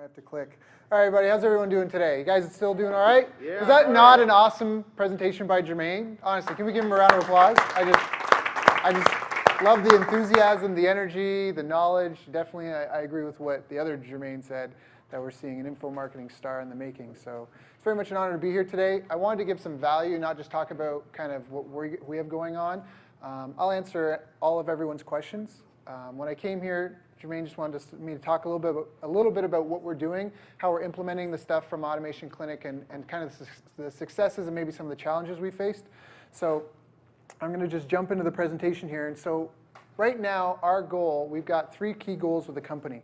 I have to click. All right, everybody, how's everyone doing today? You guys still doing all right? Yeah. Was that not an awesome presentation by Jermaine? Honestly, can we give him a round of applause? I just love the enthusiasm, the energy, the knowledge. Definitely, I agree with what the other Jermaine said, that we're seeing an info marketing star in the making. So it's very much an honor to be here today. I wanted to give some value, not just talk about kind of what we have going on. I'll answer all of everyone's questions. When I came here, Jermaine just wanted me to talk a little bit about what we're doing, how we're implementing the stuff from Automation Clinic, and kind of the successes and maybe some of the challenges we faced. So I'm going to just jump into the presentation here. And so right now, our goal, we've got 3 key goals with the company.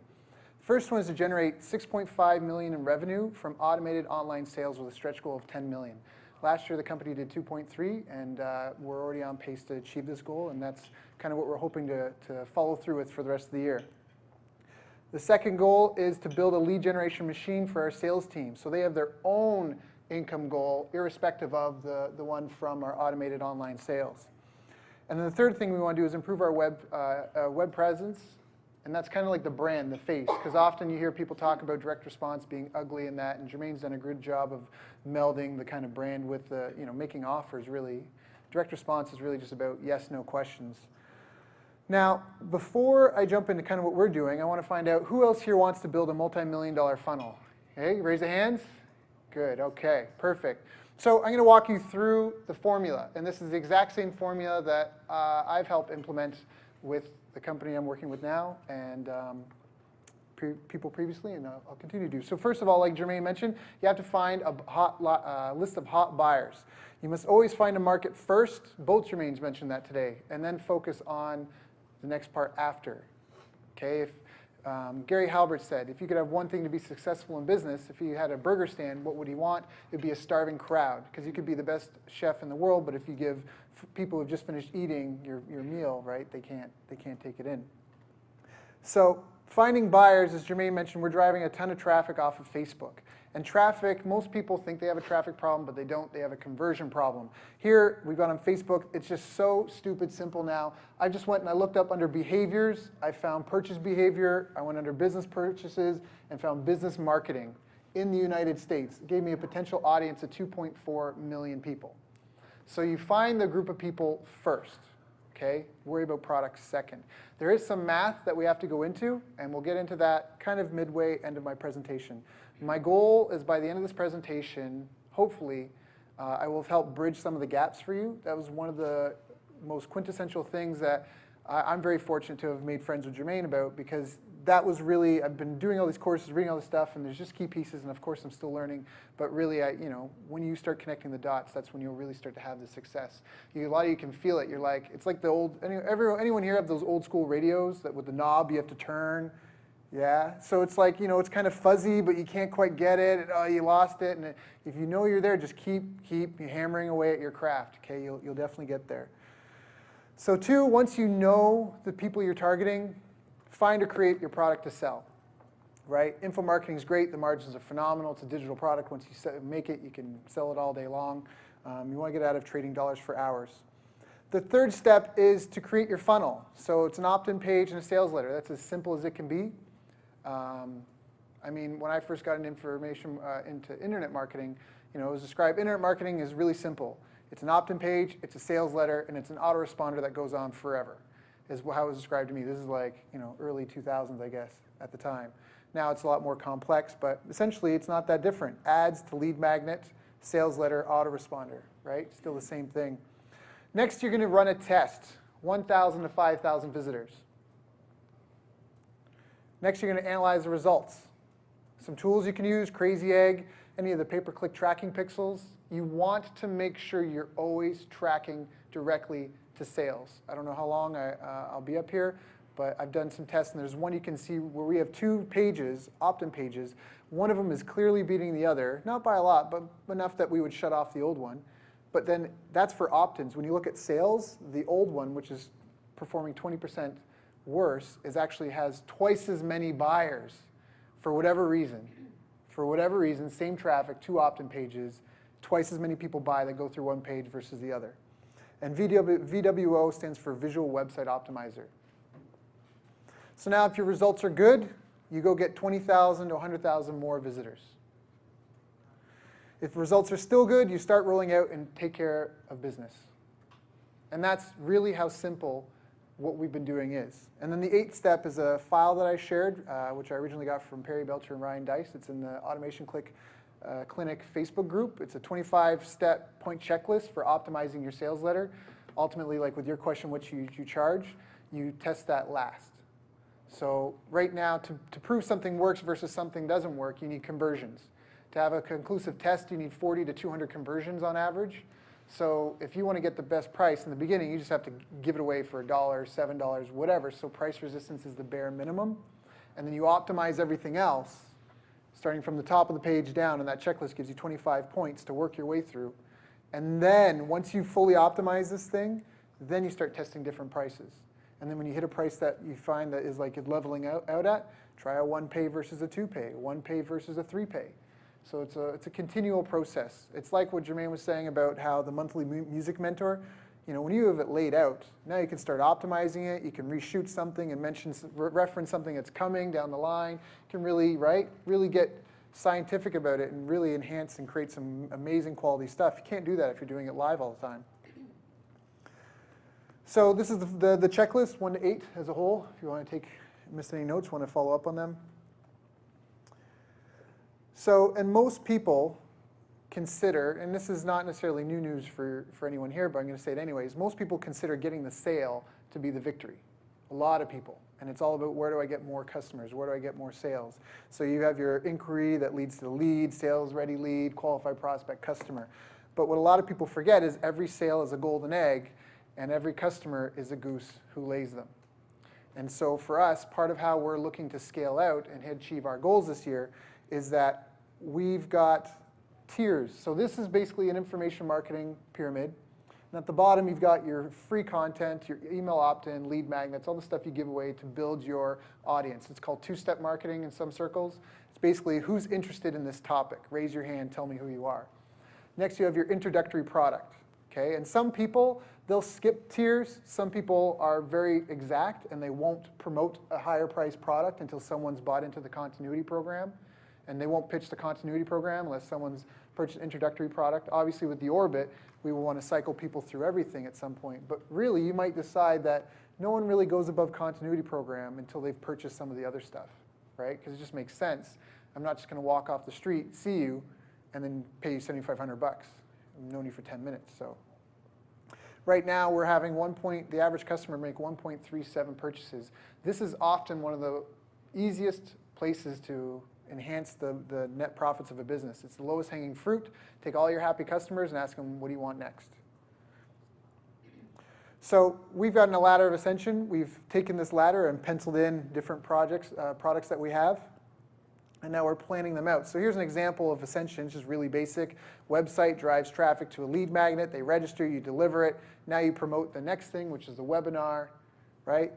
First one is to generate $6.5 million in revenue from automated online sales with a stretch goal of $10 million. Last year, the company did 2.3, and we're already on pace to achieve this goal, and that's kind of what we're hoping to follow through with for the rest of the year. The second goal is to build a lead generation machine for our sales team, so they have their own income goal, irrespective of the one from our automated online sales. And then the third thing we want to do is improve our web presence, and that's kind of like the brand, the face, because often you hear people talk about direct response being ugly and that, and Jermaine's done a good job of melding the kind of brand with the, making offers really. Direct response is really just about yes, no questions. Now, before I jump into kind of what we're doing, I want to find out who else here wants to build a multi-million-dollar funnel. Okay, raise the hands. Good, okay, perfect. So I'm going to walk you through the formula, and this is the exact same formula that I've helped implement with the company I'm working with now and people previously, and I'll continue to do. So first of all, like Jermaine mentioned, you have to find a list of hot buyers. You must always find a market first. Both Jermaines mentioned that today, and then focus on the next part after. Okay, if Gary Halbert said, if you could have one thing to be successful in business, if you had a burger stand, what would he want? It'd be a starving crowd, because you could be the best chef in the world, but if you give people who've just finished eating your meal, right, they can't take it in. So finding buyers, as Jermaine mentioned, we're driving a ton of traffic off of Facebook. And traffic, most people think they have a traffic problem, but they don't. They have a conversion problem. Here, we've got on Facebook, it's just so stupid simple now. I just went and I looked up under behaviors. I found purchase behavior. I went under business purchases and found business marketing in the United States. It gave me a potential audience of 2.4 million people. So you find the group of people first. Okay? Worry about products second. There is some math that we have to go into, and we'll get into that kind of midway end of my presentation. My goal is by the end of this presentation, hopefully, I will have helped bridge some of the gaps for you. That was one of the most quintessential things that I'm very fortunate to have made friends with Jermaine about, because that was really, I've been doing all these courses, reading all this stuff, and there's just key pieces, and of course I'm still learning, but really, when you start connecting the dots, that's when you'll really start to have the success. A lot of you can feel it. You're like, it's like the old, anyone here have those old school radios that with the knob you have to turn? Yeah, so it's like, it's kind of fuzzy, but you can't quite get it, and, oh, you lost it, and if you know you're there, just keep hammering away at your craft, okay? You'll definitely get there. So 2, once you know the people you're targeting, find or create your product to sell, right? Info marketing is great. The margins are phenomenal. It's a digital product. Once you make it, you can sell it all day long. You want to get out of trading dollars for hours. The third step is to create your funnel. So it's an opt-in page and a sales letter. That's as simple as it can be. I mean, when I first got into internet marketing, it was described, internet marketing is really simple. It's an opt-in page, it's a sales letter, and it's an autoresponder that goes on forever, is how it was described to me. This is like, early 2000s, I guess, at the time. Now it's a lot more complex, but essentially it's not that different. Ads to lead magnet, sales letter, autoresponder, right? Still the same thing. Next, you're going to run a test, 1,000 to 5,000 visitors. Next, you're going to analyze the results. Some tools you can use, Crazy Egg, any of the pay-per-click tracking pixels. You want to make sure you're always tracking directly to sales. I don't know how long I'll be up here, but I've done some tests, and there's one you can see where we have 2 pages, opt-in pages. One of them is clearly beating the other, not by a lot, but enough that we would shut off the old one. But then that's for opt-ins. When you look at sales, the old one, which is performing 20% worse, actually has twice as many buyers for whatever reason. For whatever reason, same traffic, 2 opt-in pages, twice as many people buy that go through one page versus the other. And VWO stands for Visual Website Optimizer. So now if your results are good, you go get 20,000 to 100,000 more visitors. If results are still good, you start rolling out and take care of business. And that's really how simple what we've been doing is. And then the 8th step is a file that I shared, which I originally got from Perry Belcher and Ryan Dice. It's in the Automation Clinic Facebook group. It's a 25-step point checklist for optimizing your sales letter. Ultimately, like with your question, what you charge, you test that last. So right now, to prove something works versus something doesn't work, you need conversions. To have a conclusive test, you need 40 to 200 conversions on average. So if you want to get the best price in the beginning, you just have to give it away for $1, $7, whatever. So price resistance is the bare minimum. And then you optimize everything else, starting from the top of the page down, and that checklist gives you 25 points to work your way through. And then once you fully optimize this thing, then you start testing different prices. And then when you hit a price that you find that is like leveling out at, try a 1-pay versus a 2-pay, 1-pay versus a 3-pay. So it's a continual process. It's like what Jermaine was saying about how the monthly music mentor, when you have it laid out, now you can start optimizing it. You can reshoot something and reference something that's coming down the line. You can really get scientific about it and really enhance and create some amazing quality stuff. You can't do that if you're doing it live all the time. So this is the checklist, 1 to 8 as a whole. If you want to miss any notes, want to follow up on them. So, and most people consider, and this is not necessarily new news for anyone here, but I'm going to say it anyways, most people consider getting the sale to be the victory. A lot of people. And it's all about where do I get more customers, where do I get more sales. So you have your inquiry that leads to the lead, sales ready lead, qualified prospect, customer. But what a lot of people forget is every sale is a golden egg, and every customer is a goose who lays them. And so for us, part of how we're looking to scale out and achieve our goals this year is that we've got tiers. So this is basically an information marketing pyramid. And at the bottom, you've got your free content, your email opt-in, lead magnets, all the stuff you give away to build your audience. It's called two-step marketing in some circles. It's basically who's interested in this topic. Raise your hand, tell me who you are. Next, you have your introductory product. Okay? And some people, they'll skip tiers. Some people are very exact, and they won't promote a higher priced product until someone's bought into the continuity program. And they won't pitch the continuity program unless someone's purchased an introductory product. Obviously, with the Orbit, we will want to cycle people through everything at some point. But really, you might decide that no one really goes above continuity program until they've purchased some of the other stuff, right? Because it just makes sense. I'm not just going to walk off the street, see you, and then pay you $7,500. I've known you for 10 minutes, so. Right now, we're having the average customer make 1.37 purchases. This is often one of the easiest places to enhance the net profits of a business. It's the lowest hanging fruit. Take all your happy customers and ask them, what do you want next? So we've gotten a ladder of ascension. We've taken this ladder and penciled in different products that we have. And now we're planning them out. So here's an example of ascension. It's just really basic. Website drives traffic to a lead magnet. They register, you deliver it. Now you promote the next thing, which is the webinar, right?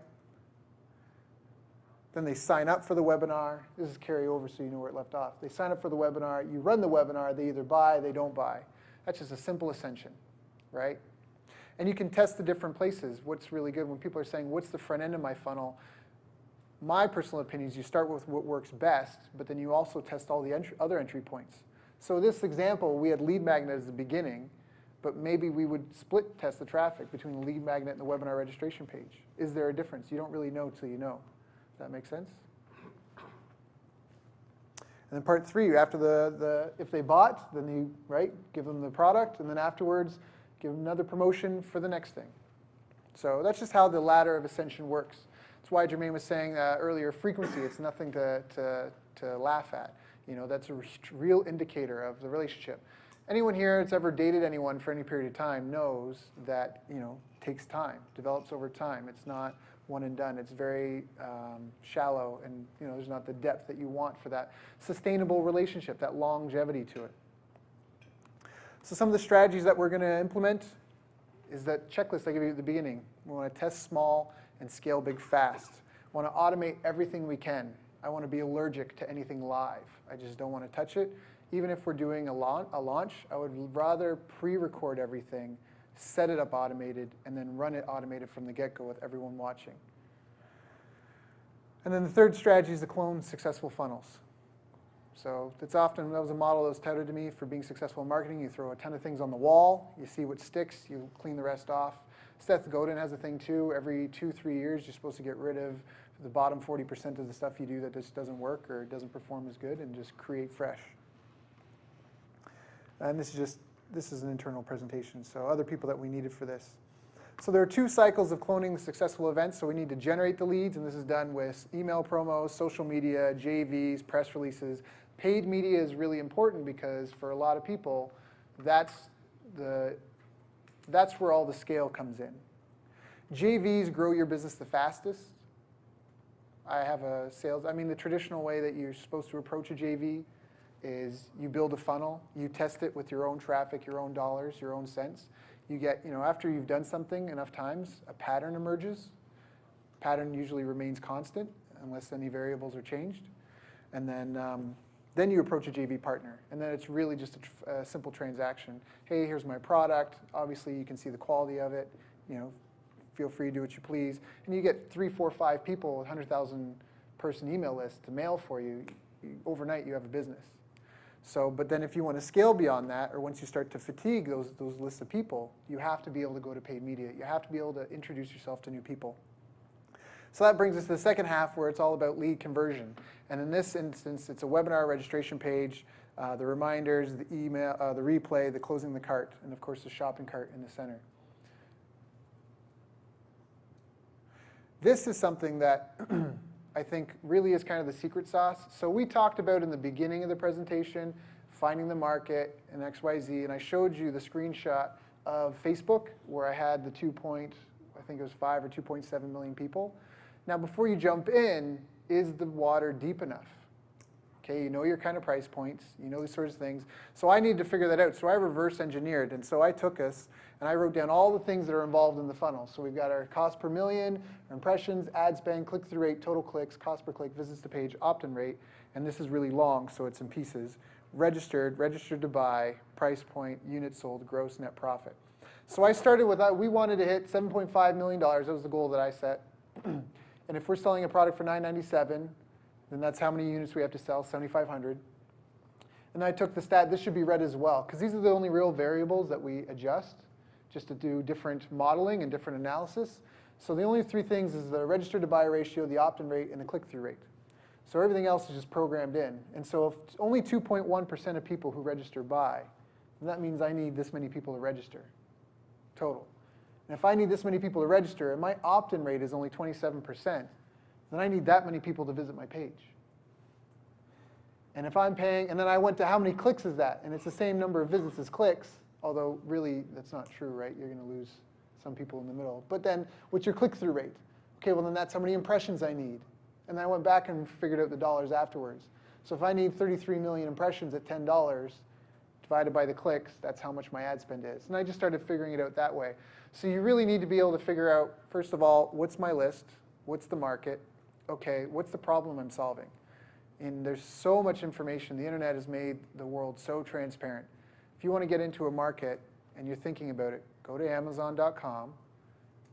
Then they sign up for the webinar. This is carryover so you know where it left off. They sign up for the webinar. You run the webinar. They either buy, they don't buy. That's just a simple ascension, right? And you can test the different places. What's really good when people are saying, what's the front end of my funnel? My personal opinion is you start with what works best, but then you also test all the other entry points. So this example, we had lead magnet as the beginning, but maybe we would split test the traffic between the lead magnet and the webinar registration page. Is there a difference? You don't really know till you know. Does that make sense? And then part 3, after if they bought, then you give them the product, and then afterwards give them another promotion for the next thing. So that's just how the ladder of ascension works. That's why Jermaine was saying earlier, frequency, it's nothing to laugh at. That's a real indicator of the relationship. Anyone here that's ever dated anyone for any period of time knows that takes time, develops over time. It's not one and done. It's very shallow, and there's not the depth that you want for that sustainable relationship, that longevity to it. So some of the strategies that we're going to implement is that checklist I gave you at the beginning. We want to test small and scale big fast. We want to automate everything we can. I want to be allergic to anything live. I just don't want to touch it. Even if we're doing a launch, I would rather pre-record everything, set it up automated, and then run it automated from the get-go with everyone watching. And then the third strategy is to clone successful funnels. So that was a model that was touted to me for being successful in marketing. You throw a ton of things on the wall, you see what sticks, you clean the rest off. Seth Godin has a thing too. Every 2-3 years, you're supposed to get rid of the bottom 40% of the stuff you do that just doesn't work or doesn't perform as good, and just create fresh. And this is an internal presentation, so other people that we needed for this. So there are 2 cycles of cloning successful events. So we need to generate the leads, and this is done with email promos, social media, JVs, press releases. Paid media is really important because for a lot of people, that's where all the scale comes in. JVs grow your business the fastest. The traditional way that you're supposed to approach a JV is you build a funnel, you test it with your own traffic, your own dollars, your own cents. You get, after you've done something enough times, a pattern emerges. Pattern usually remains constant unless any variables are changed. And then you approach a JV partner, and then it's really just a simple transaction. Hey, here's my product. Obviously, you can see the quality of it. Feel free to do what you please. And you get 3, 4, 5 people with 100,000 person email list to mail for you. Overnight, you have a business. So, but then if you want to scale beyond that, or once you start to fatigue those lists of people, you have to be able to go to paid media. You have to be able to introduce yourself to new people. So that brings us to the second half, where it's all about lead conversion. And in this instance, it's a webinar registration page, the reminders, the email, the replay, the closing the cart, and of course the shopping cart in the center. This is something that I think really is kind of the secret sauce. So we talked about in the beginning of the presentation, finding the market and XYZ, and I showed you the screenshot of Facebook where I had the 5 or 2.7 million people. Now, before you jump in, is the water deep enough? Okay, you know your kind of price points, you know these sorts of things. So I need to figure that out. So I reverse engineered, and so I took us and I wrote down all the things that are involved in the funnel. So we've got our cost per million, our impressions, ad spend, click-through rate, total clicks, cost per click, visits to page, opt-in rate, and this is really long, so it's in pieces. Registered to buy, price point, units sold, gross net profit. So I started with we wanted to hit $7.5 million. That was the goal that I set. And if we're selling a product for $997, then that's how many units we have to sell, 7,500. And I took the stat, this should be read as well, because these are the only real variables that we adjust, just to do different modeling and different analysis. So the only 3 things is the register to buy ratio, the opt-in rate, and the click-through rate. So everything else is just programmed in. And so if only 2.1% of people who register buy, then that means I need this many people to register, total. And if I need this many people to register, and my opt-in rate is only 27%, then I need that many people to visit my page. And if I'm paying, and then I went to how many clicks is that? And it's the same number of visits as clicks, although really that's not true, right? You're going to lose some people in the middle. But then what's your click-through rate? Okay, well then that's how many impressions I need. And then I went back and figured out the dollars afterwards. So if I need 33 million impressions at $10, divided by the clicks, that's how much my ad spend is. And I just started figuring it out that way. So you really need to be able to figure out, first of all, what's my list? What's the market? Okay, what's the problem I'm solving? And there's so much information. The internet has made the world so transparent. If you want to get into a market and you're thinking about it, go to Amazon.com,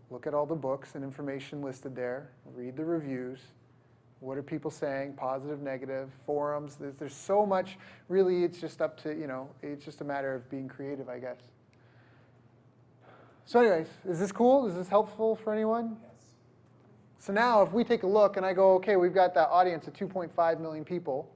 look at all the books and information listed there, read the reviews. What are people saying, positive, negative, forums? There's so much. Really, it's just up to, it's just a matter of being creative, I guess. So anyways, is this cool? Is this helpful for anyone? Yes. So now if we take a look and I go, okay, we've got that audience of 2.5 million people.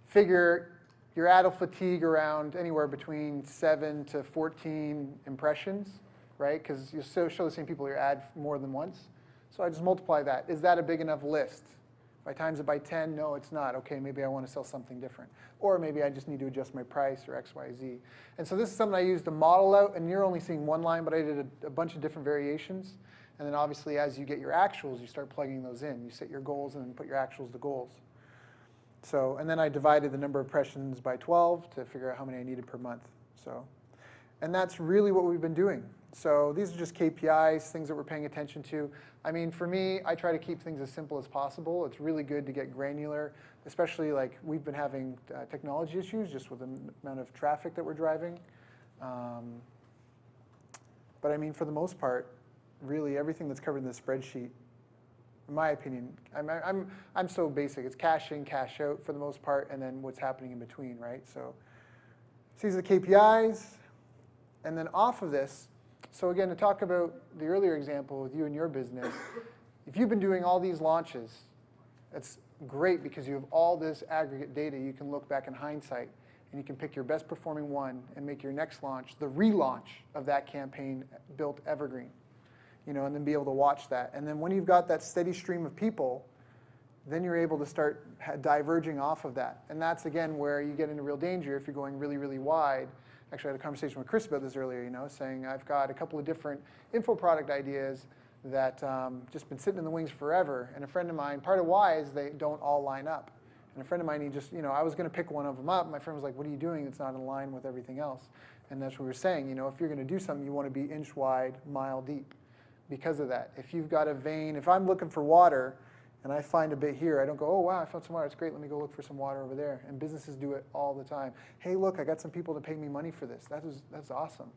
Figure your ad will fatigue around anywhere between 7 to 14 impressions, right? Because you show the same people your ad more than once. So I just multiply that. Is that a big enough list? If I times it by 10, no, it's not. Okay, maybe I want to sell something different. Or maybe I just need to adjust my price or X, Y, Z. And so this is something I used to model out, and you're only seeing one line, but I did a bunch of different variations. And then obviously as you get your actuals, you start plugging those in. You set your goals and then put your actuals to goals. So, and then I divided the number of impressions by 12 to figure out how many I needed per month. So, and that's really what we've been doing. So these are just KPIs, things that we're paying attention to. I mean, for me, I try to keep things as simple as possible. It's really good to get granular, especially like we've been having technology issues just with the amount of traffic that we're driving. But I mean, for the most part, really everything that's covered in the spreadsheet in my opinion. I'm so basic. It's cash in, cash out for the most part, and then what's happening in between, right? So these are the KPIs. And then off of this, so again, to talk about the earlier example with you and your business, if you've been doing all these launches, that's great because you have all this aggregate data. You can look back in hindsight, and you can pick your best performing one and make your next launch the relaunch of that campaign built evergreen, and then be able to watch that. And then when you've got that steady stream of people, then you're able to start diverging off of that. And that's, again, where you get into real danger if you're going really, really wide. Actually, I had a conversation with Chris about this earlier, saying I've got a couple of different info product ideas that just been sitting in the wings forever. And a friend of mine, part of why is they don't all line up. And a friend of mine, he just, I was going to pick one of them up. My friend was like, what are you doing? It's not in line with everything else. And that's what we were saying. If you're going to do something, you want to be inch wide, mile deep because of that. If you've got a vein, if I'm looking for water, and I find a bit here, I don't go, oh, wow, I found some water. It's great. Let me go look for some water over there. And businesses do it all the time. Hey, look, I got some people to pay me money for this. That's awesome.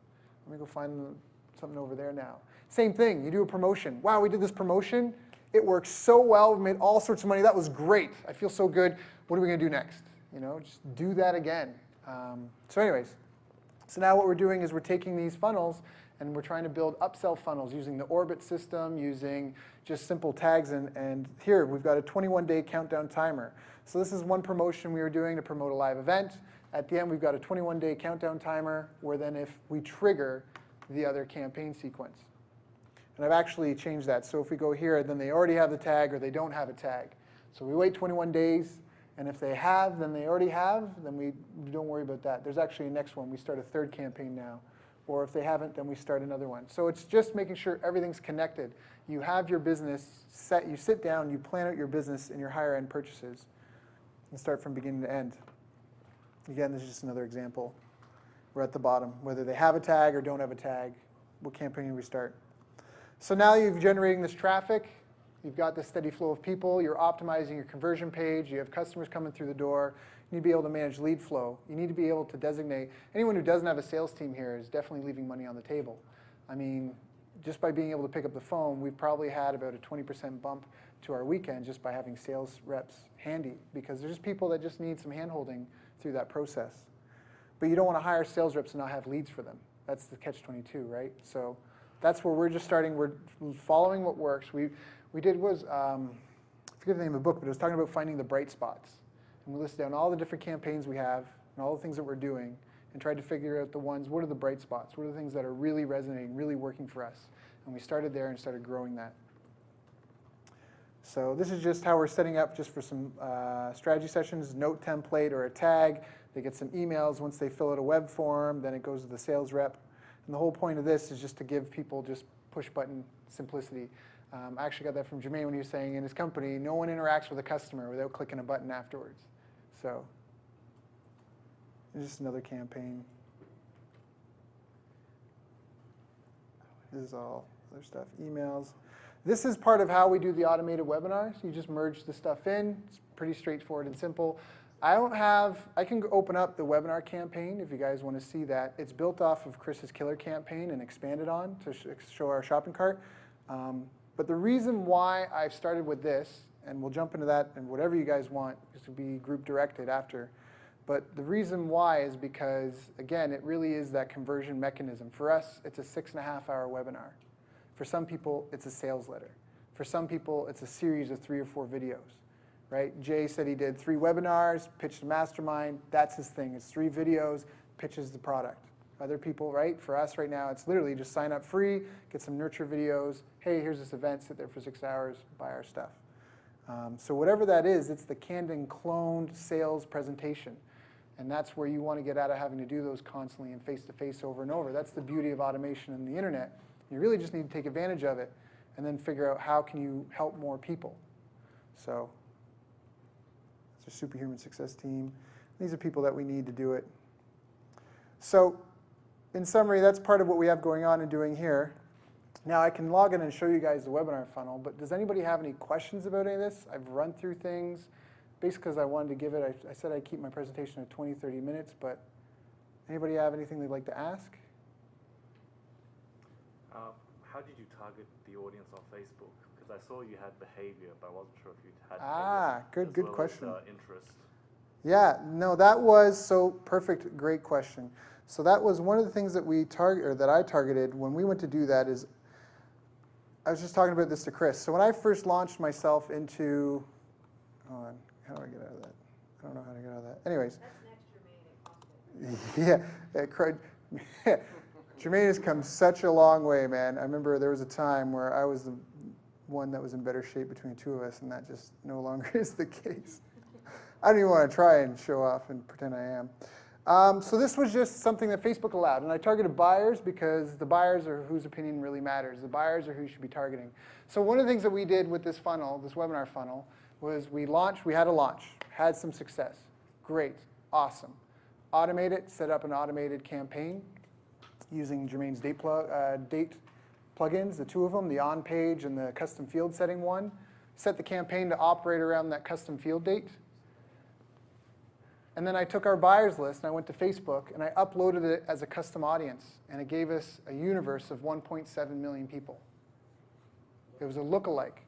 Let me go find something over there now. Same thing. You do a promotion. Wow, we did this promotion. It worked so well. We made all sorts of money. That was great. I feel so good. What are we going to do next? Just do that again. So anyways, so now what we're doing is we're taking these funnels and we're trying to build upsell funnels using the Orbit system, using just simple tags. And here we've got a 21-day countdown timer. So this is one promotion we were doing to promote a live event. At the end, we've got a 21-day countdown timer where then if we trigger the other campaign sequence. And I've actually changed that. So if we go here, then they already have the tag or they don't have a tag. So we wait 21 days. And if they have, then they already have, then we don't worry about that. There's actually a next one. We start a third campaign now. Or if they haven't, then we start another one. So it's just making sure everything's connected. You have your business set, you sit down, you plan out your business and your higher end purchases and start from beginning to end. Again, this is just another example. We're at the bottom, whether they have a tag or don't have a tag, what campaign do we start? So now you're generating this traffic. You've got this steady flow of people. You're optimizing your conversion page. You have customers coming through the door. You need to be able to manage lead flow. You need to be able to designate. Anyone who doesn't have a sales team here is definitely leaving money on the table. I mean, just by being able to pick up the phone, we've probably had about a 20% bump to our weekend just by having sales reps handy, because there's just people that just need some hand-holding through that process. But you don't want to hire sales reps and not have leads for them. That's the catch-22, right? So that's where we're just starting. We're following what works. We did was, I forget the name of the book, but it was talking about finding the bright spots. And we listed down all the different campaigns we have and all the things that we're doing and tried to figure out the ones, what are the bright spots? What are the things that are really resonating, really working for us? And we started there and started growing that. So this is just how we're setting up just for some strategy sessions, note template or a tag. They get some emails once they fill out a web form, then it goes to the sales rep. And the whole point of this is just to give people just push button simplicity. I actually got that from Jermaine when he was saying in his company, no one interacts with a customer without clicking a button afterwards. So just another campaign. This is all other stuff, emails. This is part of how we do the automated webinars. You just merge the stuff in. It's pretty straightforward and simple. I can open up the webinar campaign if you guys want to see that. It's built off of Chris's killer campaign and expanded on to show our shopping cart. But the reason why I've started with this, and we'll jump into that and whatever you guys want, is to be group directed after. But the reason why is because, again, it really is that conversion mechanism. For us, it's a 6.5-hour webinar. For some people, it's a sales letter. For some people, it's a series of 3 or 4 videos. Right? Jay said he did 3 webinars, pitched a mastermind. That's his thing. It's 3 videos, pitches the product. Other people, right? For us right now, it's literally just sign up free, get some nurture videos. Hey, here's this event, sit there for 6 hours, buy our stuff. So whatever that is, it's the canned and cloned sales presentation. And that's where you want to get out of having to do those constantly and face-to-face over and over. That's the beauty of automation and the internet. You really just need to take advantage of it and then figure out how can you help more people. So it's a superhuman success team. These are people that we need to do it. So in summary, that's part of what we have going on and doing here. Now I can log in and show you guys the webinar funnel, but does anybody have any questions about any of this? I've run through things. Basically because I wanted to give it, I said I'd keep my presentation at 20, 30 minutes, but anybody have anything they'd like to ask? How did you target the audience on Facebook? because I saw you had behavior, but I wasn't sure if you had good as well question. As, interest. Yeah, no, that was so perfect, great question. So that was one of the things that we that I targeted when we went to do that is, I was just talking about this to Chris. So when I first launched myself into, hold on, how do I get out of that? I don't know how to get out of that. Anyways. That's next, Jermaine. Yeah, Jermaine has come such a long way, man. I remember there was a time where I was the one that was in better shape between two of us, and that just no longer is the case. I don't even want to try and show off and pretend I am. So this was just something that Facebook allowed, and I targeted buyers because the buyers are whose opinion really matters. The buyers are who you should be targeting. So one of the things that we did with this funnel, this webinar funnel, was we had a launch, had some success. Great, awesome. Automate it, set up an automated campaign using Jermaine's date plugins, the two of them, the on page and the custom field setting one. Set the campaign to operate around that custom field date. And then I took our buyers list and I went to Facebook and I uploaded it as a custom audience, and it gave us a universe of 1.7 million people. It was a lookalike.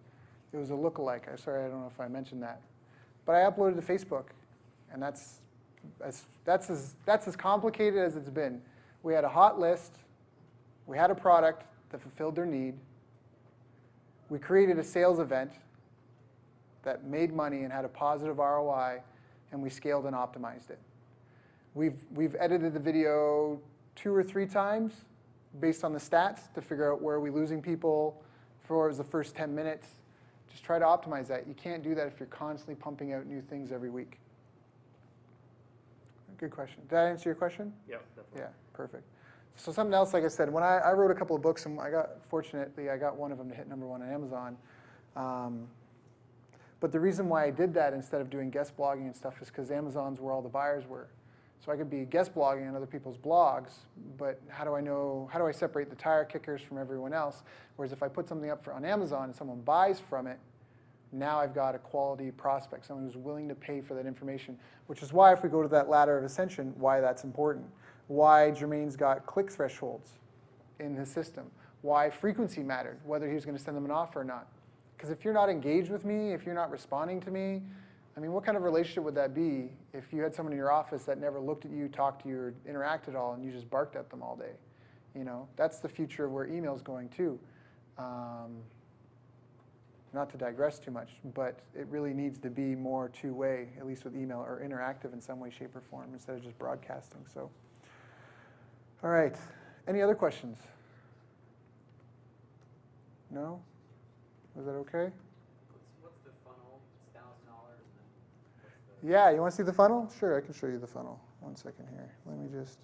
It was a lookalike. I'm sorry, I don't know if I mentioned that. But I uploaded to Facebook, and that's as complicated as it's been. We had a hot list. We had a product that fulfilled their need. We created a sales event that made money and had a positive ROI, and we scaled and optimized it. We've edited the video 2 or 3 times based on the stats to figure out where are we losing people for the first 10 minutes. Just try to optimize that. You can't do that if you're constantly pumping out new things every week. Good question. Did I answer your question? Yeah, definitely. Yeah, perfect. So something else, like I said, when I wrote a couple of books, and fortunately, I got one of them to hit #1 on Amazon. But the reason why I did that instead of doing guest blogging and stuff is because Amazon's where all the buyers were. So I could be guest blogging on other people's blogs, but how do I separate the tire kickers from everyone else? Whereas if I put something up on Amazon and someone buys from it, now I've got a quality prospect, someone who's willing to pay for that information, which is why if we go to that ladder of ascension, why that's important. Why Jermaine's got click thresholds in his system. Why frequency mattered, whether he was going to send them an offer or not. Because if you're not engaged with me, if you're not responding to me, I mean, what kind of relationship would that be if you had someone in your office that never looked at you, talked to you, or interacted at all, and you just barked at them all day? You know, that's the future of where email's going too. Not to digress too much, but it really needs to be more two-way, at least with email, or interactive in some way, shape, or form, instead of just broadcasting. So, all right. Any other questions? No? Was that okay? What's the funnel? It's $1,000, and then Yeah, you want to see the funnel? Sure, I can show you the funnel. One second here. Let me just,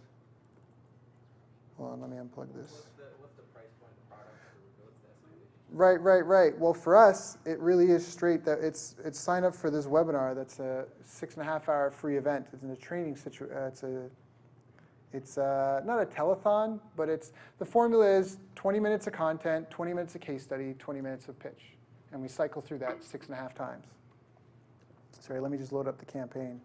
hold on, let me unplug this. What's the price point of the product? What's the estimation? Right. Well, for us, it really is straight that it's sign up for this webinar that's a 6.5-hour free event. It's in a training situation. It's not a telethon, but the formula is 20 minutes of content, 20 minutes of case study, 20 minutes of pitch. And we cycle through that 6.5 times. Sorry, let me just load up the campaign.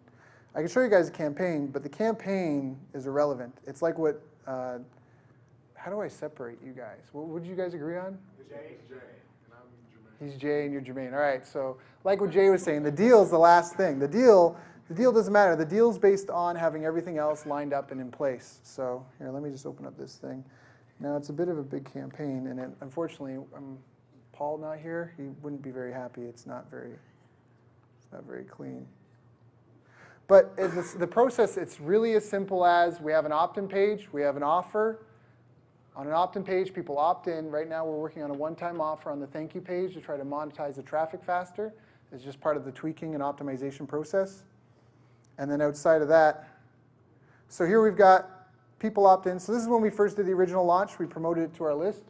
I can show you guys the campaign, but the campaign is irrelevant. It's like what, how do I separate you guys? What would you guys agree on? Jay. And I'm Jermaine. He's Jay and you're Jermaine. All right, so like what Jay was saying, the deal is the last thing. The deal doesn't matter. The deal's based on having everything else lined up and in place. So here, let me just open up this thing. Now, it's a bit of a big campaign, and unfortunately, Paul not here. He wouldn't be very happy. It's not very clean. But the process, it's really as simple as we have an opt-in page, we have an offer. On an opt-in page, people opt in. Right now, we're working on a one-time offer on the thank you page to try to monetize the traffic faster. It's just part of the tweaking and optimization process. And then outside of that, so here we've got people opt in. So this is when we first did the original launch. We promoted it to our list.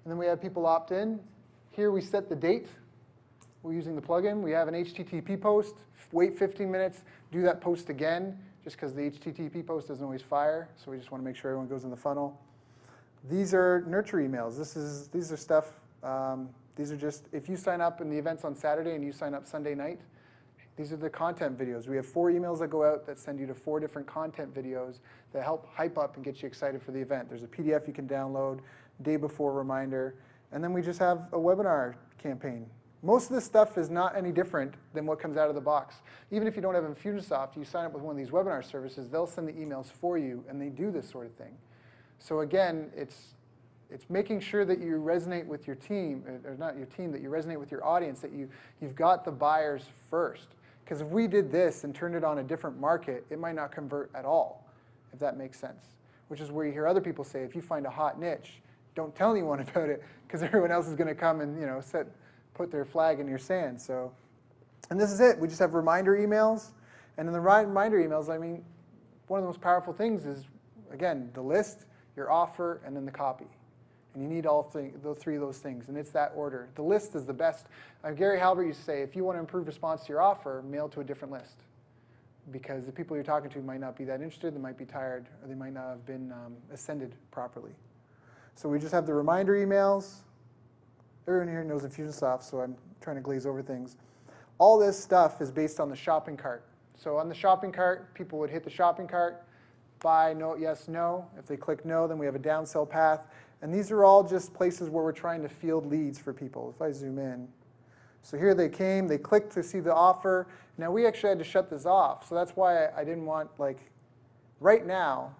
And then we have people opt in. Here we set the date. We're using the plugin. We have an HTTP post. Wait 15 minutes. Do that post again, just because the HTTP post doesn't always fire. So we just want to make sure everyone goes in the funnel. These are nurture emails. These are stuff. These are just, if you sign up in the events on Saturday and you sign up Sunday night, these are the content videos. We have 4 emails that go out that send you to 4 different content videos that help hype up and get you excited for the event. There's a PDF you can download, day before reminder, And then we just have a webinar campaign. Most of this stuff is not any different than what comes out of the box. Even if you don't have Infusionsoft, you sign up with one of these webinar services, they'll send the emails for you, and they do this sort of thing. So again, it's making sure that you resonate with your team, or not your team, that you resonate with your audience, that you've got the buyers first. Because if we did this and turned it on a different market, it might not convert at all, if that makes sense. Which is where you hear other people say, if you find a hot niche, don't tell anyone about it, because everyone else is going to come and put their flag in your sand. So, and this is it. We just have reminder emails. And in the reminder emails, I mean, one of the most powerful things is, again, the list, your offer, and then the copy. And you need all three of those things, and it's that order. The list is the best. Gary Halbert used to say, if you want to improve response to your offer, mail to a different list. Because the people you're talking to might not be that interested, they might be tired, or they might not have been ascended properly. So we just have the reminder emails. Everyone here knows Infusionsoft, so I'm trying to glaze over things. All this stuff is based on the shopping cart. So on the shopping cart, people would hit the shopping cart, buy, no, yes, no. If they click no, then we have a downsell path. And these are all just places where we're trying to field leads for people. If I zoom in. So here they came, they clicked to see the offer. Now we actually had to shut this off. So that's why I didn't want, right now,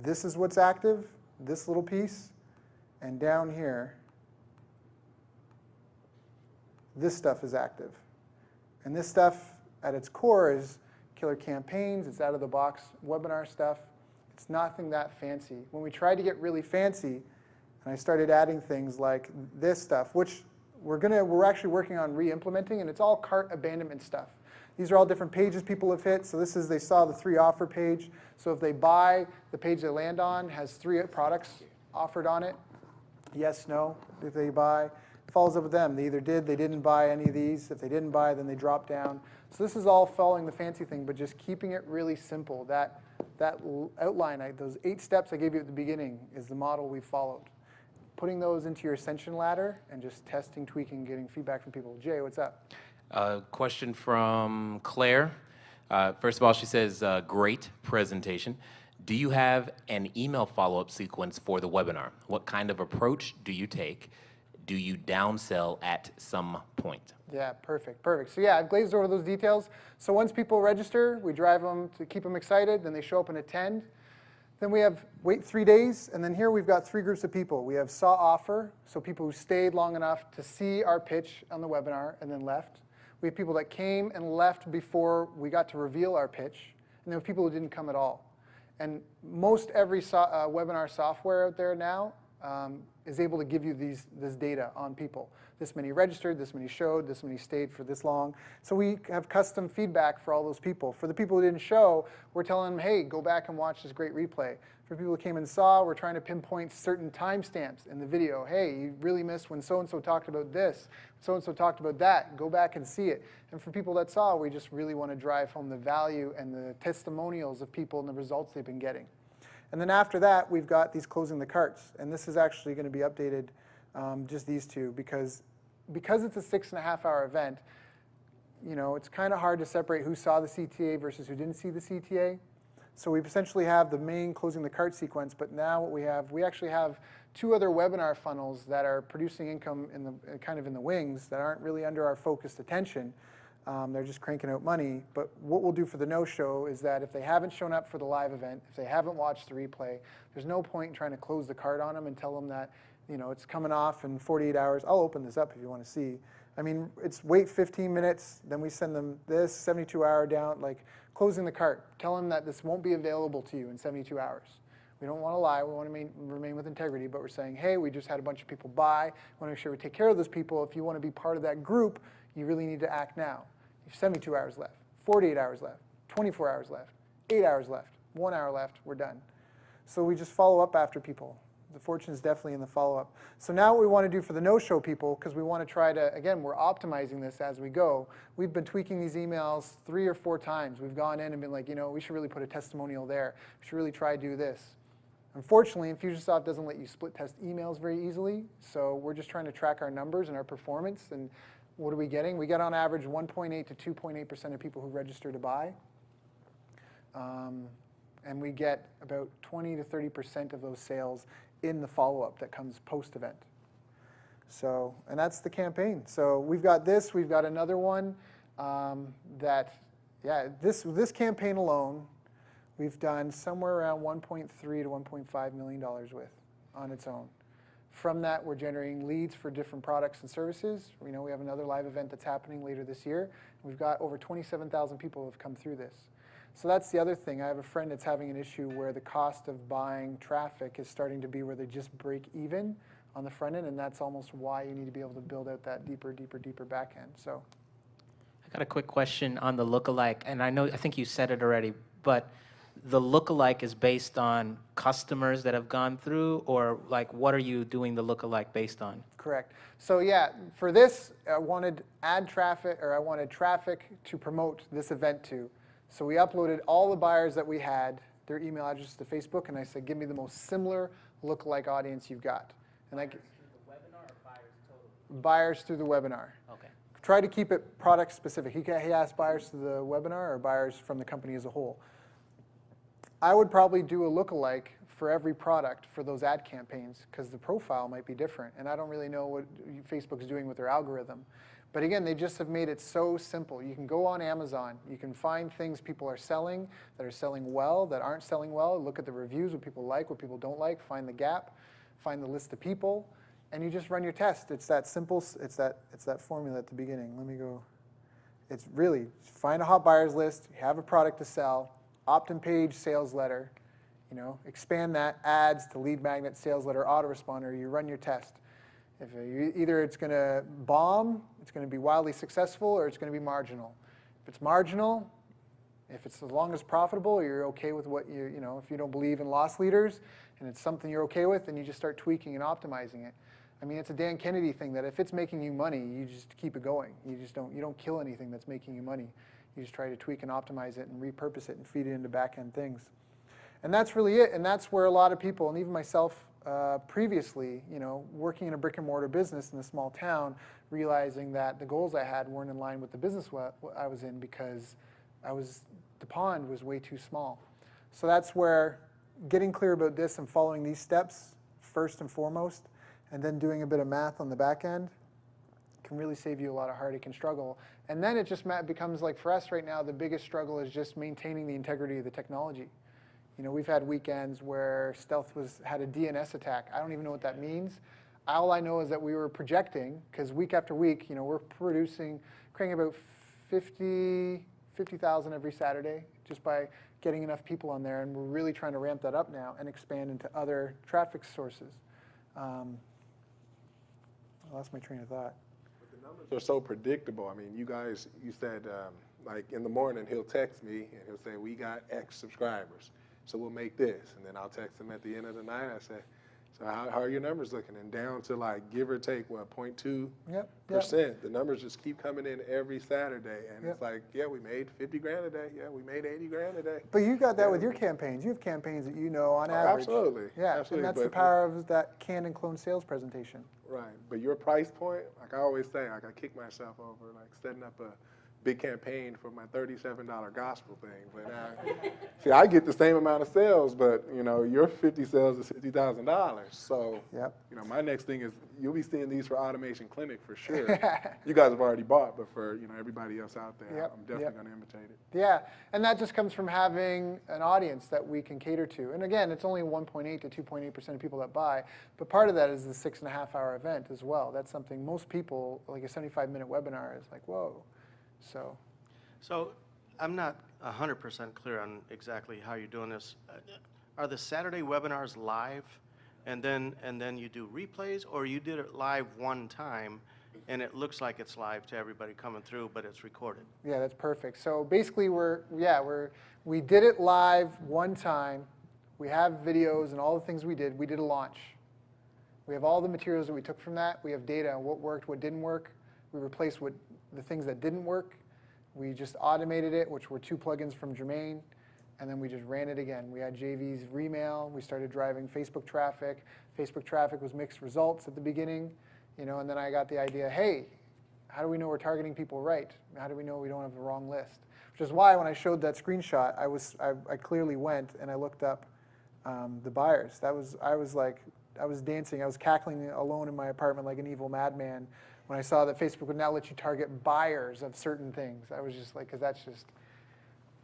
this is what's active, this little piece. And down here, this stuff is active. And this stuff at its core is killer campaigns, it's out of the box webinar stuff. It's nothing that fancy. When we tried to get really fancy, and I started adding things like this stuff, which we're actually working on re-implementing, and it's all cart abandonment stuff. These are all different pages people have hit. So this is, they saw the 3 offer page. So if they buy, the page they land on has 3 products offered on it. Yes, no, if they buy. It follows up with them. They either did, they didn't buy any of these. If they didn't buy, then they drop down. So this is all following the fancy thing, but just keeping it really simple. That outline, those 8 steps I gave you at the beginning is the model we followed. Putting those into your ascension ladder and just testing, tweaking, getting feedback from people. Jay, what's up? Question from Claire. First of all, she says, great presentation. Do you have an email follow-up sequence for the webinar? What kind of approach do you take? Do you downsell at some point? Yeah, perfect, perfect. So yeah, I've glazed over those details. So once people register, we drive them to keep them excited, then they show up and attend. Then we wait 3 days, and then here we've got 3 groups of people. We have saw offer, so people who stayed long enough to see our pitch on the webinar and then left. We have people that came and left before we got to reveal our pitch, and then we have people who didn't come at all. And most every webinar software out there now is able to give you this data on people. This many registered, this many showed, this many stayed for this long. So we have custom feedback for all those people. For the people who didn't show, we're telling them, hey, go back and watch this great replay. For people who came and saw, we're trying to pinpoint certain timestamps in the video. Hey, you really missed when so-and-so talked about this, so-and-so talked about that. Go back and see it. And for people that saw, we just really want to drive home the value and the testimonials of people and the results they've been getting. And then after that, we've got these closing the carts. And this is actually going to be updated, just these 2, because it's a 6.5-hour event, it's kind of hard to separate who saw the CTA versus who didn't see the CTA. So we essentially have the main closing the cart sequence, but now what we actually have 2 other webinar funnels that are producing income kind of in the wings that aren't really under our focused attention. They're just cranking out money. But what we'll do for the no-show is that if they haven't shown up for the live event, if they haven't watched the replay, there's no point in trying to close the cart on them and tell them that it's coming off in 48 hours. I'll open this up if you want to see. I mean, it's wait 15 minutes, then we send them this 72-hour down, closing the cart. Tell them that this won't be available to you in 72 hours. We don't want to lie. We want to remain with integrity, but we're saying, hey, we just had a bunch of people buy. We want to make sure we take care of those people. If you want to be part of that group, you really need to act now. You have 72 hours left, 48 hours left, 24 hours left, 8 hours left, 1 hour left, we're done. So we just follow up after people. The fortune is definitely in the follow-up. So now what we want to do for the no-show people, because we want to try to, again, we're optimizing this as we go. We've been tweaking these emails 3 or 4 times. We've gone in and been like, we should really put a testimonial there. We should really try to do this. Unfortunately, Infusionsoft doesn't let you split test emails very easily. So we're just trying to track our numbers and our performance. And what are we getting? We get on average 1.8 to 2.8% of people who register to buy. And we get about 20 to 30% of those sales in the follow-up that comes post-event. So, and that's the campaign. So we've got this, we've got another one this campaign alone, we've done somewhere around 1.3 to 1.5 million dollars with on its own. From that, we're generating leads for different products and services. We have another live event that's happening later this year. We've got over 27,000 people who have come through this. So that's the other thing. I have a friend that's having an issue where the cost of buying traffic is starting to be where they just break even on the front end, and that's almost why you need to be able to build out that deeper back end. So, I got a quick question on the lookalike, and I think you said it already, but the lookalike is based on customers that have gone through, or like what are you doing the lookalike based on? correct. So yeah, for this, I wanted traffic to promote this event to. So we uploaded all the buyers that we had, their email address to Facebook, and I said, give me the most similar lookalike audience you've got. And Buyers through the webinar or buyers total? Buyers through the webinar. Okay. Try to keep it product specific. He asked buyers through the webinar or buyers from the company as a whole. I would probably do a lookalike for every product for those ad campaigns because the profile might be different. And I don't really know what Facebook's doing with their algorithm. But again, they just have made it so simple. You can go on Amazon. You can find things people are selling that are selling well, that aren't selling well. Look at the reviews, what people like, what people don't like. Find the gap. Find the list of people. And you just run your test. It's that simple. It's that formula at the beginning. Let me go. It's really find a hot buyers list. You have a product to sell. Opt-in page, sales letter. Expand that. Ads to lead magnet, sales letter, autoresponder. You run your test. If either it's going to bomb, it's going to be wildly successful, or it's going to be marginal. If it's marginal, if it's as long as profitable, you're okay with what if you don't believe in loss leaders and it's something you're okay with, then you just start tweaking and optimizing it. I mean, it's a Dan Kennedy thing that if it's making you money, you just keep it going. You don't kill anything that's making you money. You just try to tweak and optimize it and repurpose it and feed it into back-end things. And that's really it. And that's where a lot of people, and even myself previously, working in a brick and mortar business in a small town, realizing that the goals I had weren't in line with the business I was in because the pond was way too small. So that's where getting clear about this and following these steps first and foremost, and then doing a bit of math on the back end can really save you a lot of heartache and struggle. And then it just becomes like for us right now, the biggest struggle is just maintaining the integrity of the technology. We've had weekends where Stealth had a DNS attack. I don't even know what that means. All I know is that we were projecting, because week after week, we're cranking about 50,000 every Saturday just by getting enough people on there, and we're really trying to ramp that up now and expand into other traffic sources. I lost my train of thought. But the numbers are so predictable. I mean, you said, like in the morning, he'll text me and he'll say, we got X subscribers. So we'll make this. And then I'll text him at the end of the night. I say, so how are your numbers looking? And down to like, give or take, 0.2%. Yep. The numbers just keep coming in every Saturday. And it's like, yeah, we made 50 grand a day. Yeah, we made 80 grand a day. But you got that with your campaigns. You have campaigns that on average. Absolutely. Yeah, absolutely. and that's the power of that canned and clone sales presentation. Right. But your price point, like I always say, like I kick myself over, like setting up a big campaign for my $37 gospel thing. But see, I get the same amount of sales, but your 50 sales is $50,000. So my next thing is you'll be seeing these for Automation Clinic for sure. You guys have already bought, but for everybody else out there, I'm definitely going to imitate it. Yeah, and that just comes from having an audience that we can cater to. And again, it's only 1.8 to 2.8% of people that buy, but part of that is the 6.5-hour event as well. That's something most people, like a 75-minute webinar, is like, whoa. So I'm not 100% clear on exactly how you're doing this. Are the Saturday webinars live, and then you do replays, or you did it live one time, and it looks like it's live to everybody coming through, but it's recorded? Yeah, that's perfect. So basically, we did it live one time. We have videos and all the things we did. We did a launch. We have all the materials that we took from that. We have data on what worked, what didn't work. We replaced the things that didn't work. We just automated it, which were 2 plugins from Jermaine, and then we just ran it again. We had JV's remail. We started driving Facebook traffic. Facebook traffic was mixed results at the beginning, and then I got the idea, hey, how do we know we're targeting people right? How do we know we don't have the wrong list? Which is why when I showed that screenshot, I clearly went and I looked up the buyers. I was like, dancing, I was cackling alone in my apartment like an evil madman when I saw that Facebook would now let you target buyers of certain things. I was just like, because that's just,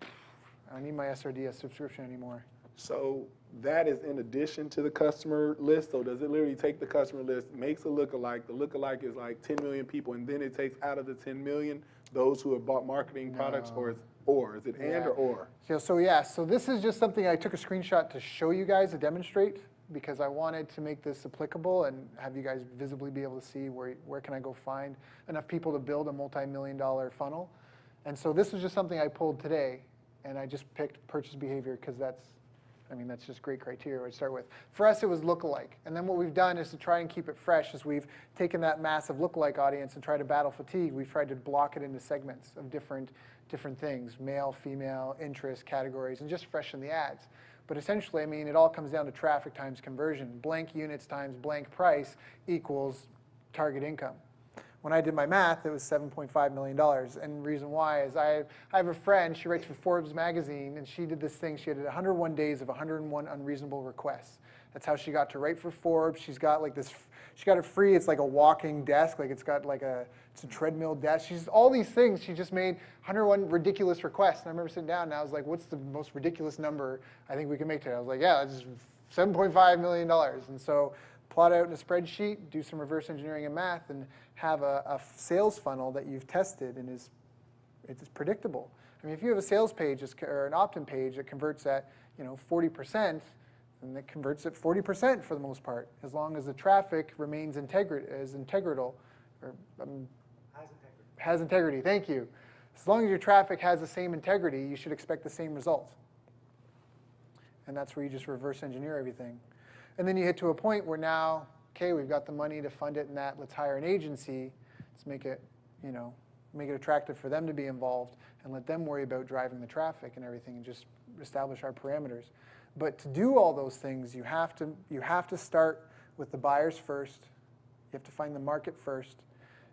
I don't need my SRDS subscription anymore. So that is in addition to the customer list. So does it literally take the customer list, makes a lookalike? The lookalike is like 10 million people, and then it takes out of the 10 million those who have bought marketing products, or is it and or? So this is just something I took a screenshot to show you guys to demonstrate, because I wanted to make this applicable and have you guys visibly be able to see where can I go find enough people to build a multi-million-dollar funnel. And so this was just something I pulled today, and I just picked purchase behavior because that's just great criteria to start with. For us, it was lookalike. And then what we've done is to try and keep it fresh is we've taken that massive lookalike audience and tried to battle fatigue. We've tried to block it into segments of different things, male, female, interest, categories, and just freshen the ads. But essentially, I mean, it all comes down to traffic times conversion. Blank units times blank price equals target income. When I did my math, it was $7.5 million. And the reason why is I have a friend, she writes for Forbes magazine, and she did this thing. She had 101 days of 101 unreasonable requests. That's how she got to write for Forbes. She's got like this, she got it free. It's like a walking desk, like it's got like it's a treadmill desk. She's all these things. She just made 101 ridiculous requests. And I remember sitting down and I was like, what's the most ridiculous number I think we can make today? I was like, yeah, it's $7.5 million. And so plot out in a spreadsheet, do some reverse engineering and math, and have a sales funnel that you've tested and it's predictable. I mean, if you have a sales page or an opt-in page that converts at 40%, then it converts at 40% for the most part, as long as the traffic remains integral, or has integrity. Thank you. As long as your traffic has the same integrity, you should expect the same result. And that's where you just reverse engineer everything. And then you hit to a point where now, okay, we've got the money to fund it and that, let's hire an agency. Let's make it, make it attractive for them to be involved and let them worry about driving the traffic and everything and just establish our parameters. But to do all those things, you have to start with the buyers first. You have to find the market first.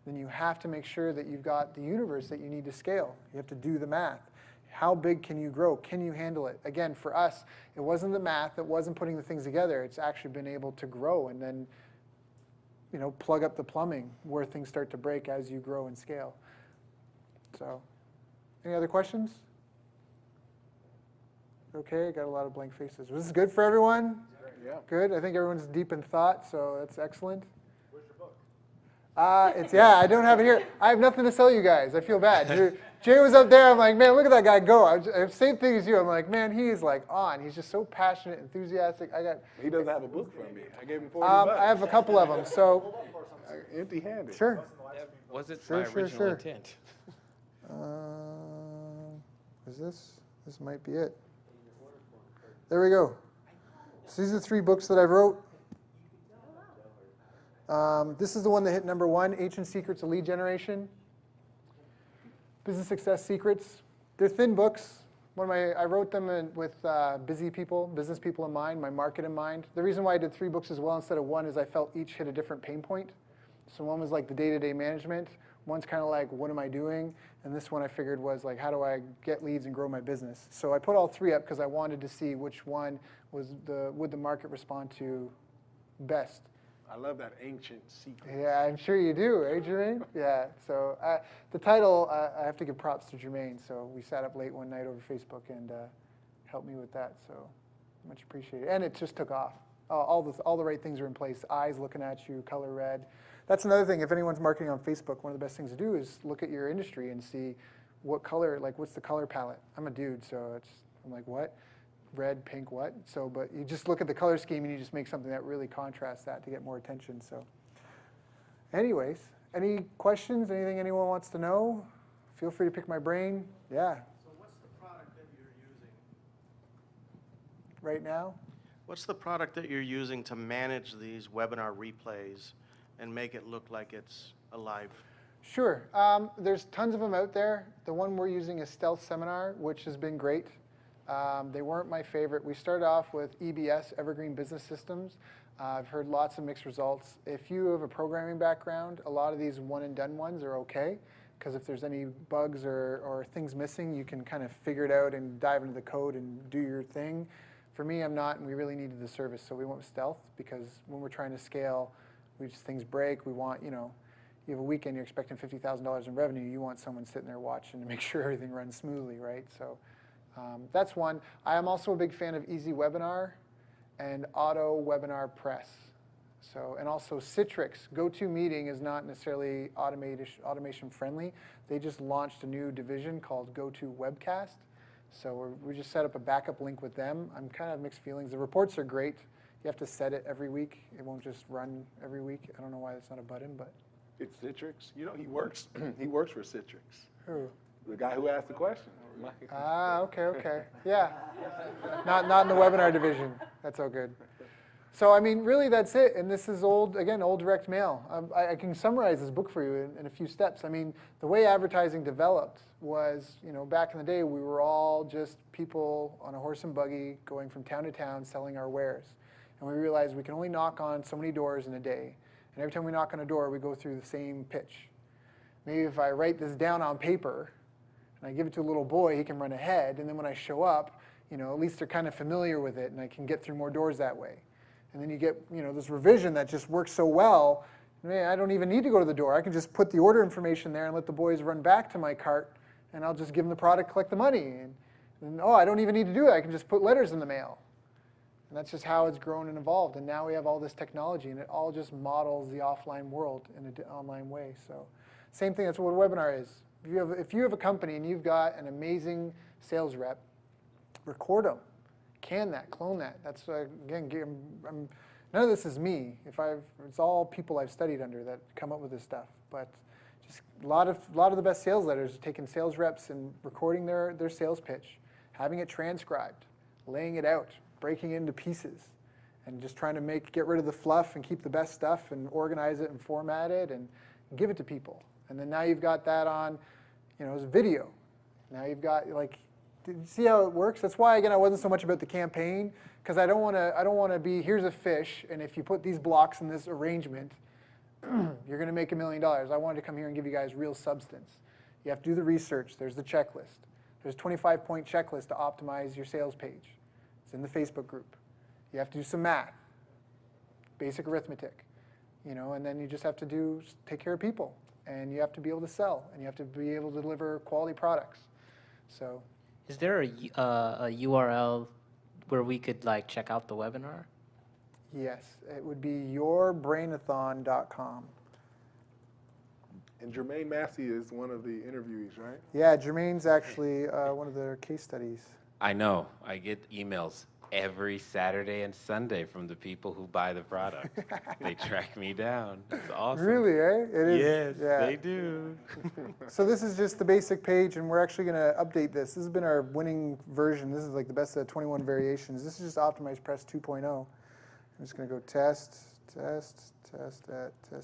Then you have to make sure that you've got the universe that you need to scale. You have to do the math. How big can you grow? Can you handle it? Again, for us, it wasn't the math. It wasn't putting the things together. It's actually been able to grow and then plug up the plumbing where things start to break as you grow and scale. So, any other questions? Okay, I got a lot of blank faces. Was this good for everyone? Yeah. Good. I think everyone's deep in thought, so that's excellent. Where's your book? I don't have it here. I have nothing to sell you guys. I feel bad. Jay was up there. I'm like, man, look at that guy go. Same thing as you. I'm like, man, he is like on. He's just so passionate, enthusiastic. He doesn't have a book from me. I gave him 40 bucks. I have a couple of them. So, empty-handed. Sure. Was it Sure, my sure, original sure. intent? Is this? This might be it. There we go. So these are the 3 books that I wrote. This is the one that hit #1, Ancient Secrets of Lead Generation. Business Success Secrets. They're thin books. I wrote them with business people in mind, my market in mind. The reason why I did 3 books as well instead of 1 is I felt each hit a different pain point. So one was like the day-to-day management. One's kind of like, what am I doing? And this one I figured was like, how do I get leads and grow my business? So I put all 3 up because I wanted to see which one would the market respond to best. I love that ancient secret. Yeah, I'm sure you do, eh, Jermaine? Yeah, so the title, I have to give props to Jermaine. So we sat up late one night over Facebook and helped me with that. So much appreciated. And it just took off. All the right things are in place. Eyes looking at you, color red. That's another thing. If anyone's marketing on Facebook, one of the best things to do is look at your industry and see what color, like what's the color palette. I'm a dude, so I'm like, what? Red, pink, what? So, but you just look at the color scheme and you just make something that really contrasts that to get more attention. So, anyways, any questions? Anything anyone wants to know? Feel free to pick my brain. Yeah. So what's the product that you're using? Right now? What's the product that you're using to manage these webinar replays and make it look like it's alive? Sure. There's tons of them out there. The one we're using is Stealth Seminar, which has been great. They weren't my favorite. We started off with EBS, Evergreen Business Systems. I've heard lots of mixed results. If you have a programming background, a lot of these one-and-done ones are okay, because if there's any bugs or things missing, you can kind of figure it out and dive into the code and do your thing. For me, I'm not, and we really needed the service, so we went with stealth because when we're trying to scale, things break. We want, you have a weekend, you're expecting $50,000 in revenue. You want someone sitting there watching to make sure everything runs smoothly, right? So that's one. I am also a big fan of Easy Webinar and Auto Webinar Press. So, and also Citrix. GoToMeeting is not necessarily automation friendly. They just launched a new division called GoToWebcast. So we just set up a backup link with them. I'm kind of mixed feelings. The reports are great. You have to set it every week. It won't just run every week. I don't know why that's not a button, but. It's Citrix. You know, he works he works for Citrix. Who? The guy who asked the question. Ah, okay. Yeah. Not in the webinar division. That's all good. So, I mean, really, that's it. And this is old direct mail. I can summarize this book for you in a few steps. I mean, the way advertising developed was, back in the day, we were all just people on a horse and buggy going from town to town selling our wares. And we realized we can only knock on so many doors in a day. And every time we knock on a door, we go through the same pitch. Maybe if I write this down on paper and I give it to a little boy, he can run ahead. And then when I show up, at least they're kind of familiar with it and I can get through more doors that way. And then you get, this revision that just works so well. Man, I don't even need to go to the door. I can just put the order information there and let the boys run back to my cart, and I'll just give them the product, collect the money. And I don't even need to do it. I can just put letters in the mail. And that's just how it's grown and evolved. And now we have all this technology, and it all just models the offline world in an online way. So same thing, that's what a webinar is. If you have a company and you've got an amazing sales rep, record them. Can that, clone that. That's, again, none of this is me. It's all people I've studied under that come up with this stuff. But just a lot of the best sales letters are taking sales reps and recording their sales pitch, having it transcribed, laying it out, breaking it into pieces, and just trying to get rid of the fluff and keep the best stuff and organize it and format it and give it to people. And then now you've got that on, as a video. Now you've got did you see how it works? That's why, again, I wasn't so much about the campaign, because I don't want to be, here's a fish, and if you put these blocks in this arrangement, you're going to make $1 million. I wanted to come here and give you guys real substance. You have to do the research. There's the checklist. There's a 25-point checklist to optimize your sales page. It's in the Facebook group. You have to do some math, basic arithmetic, and then you just have to take care of people, and you have to be able to sell, and you have to be able to deliver quality products. So. Is there a URL where we could check out the webinar? Yes, it would be yourbrainathon.com. And Jermaine Massey is one of the interviewees, right? Yeah, Jermaine's actually one of the case studies. I know. I get emails every Saturday and Sunday from the people who buy the product. They track me down. It's awesome. Really, eh? It is. Yes, yeah. they do. So this is just the basic page, and we're actually going to update this. This has been our winning version. This is the best of 21 variations. This is just Optimized Press 2.0. I'm just going to go test. I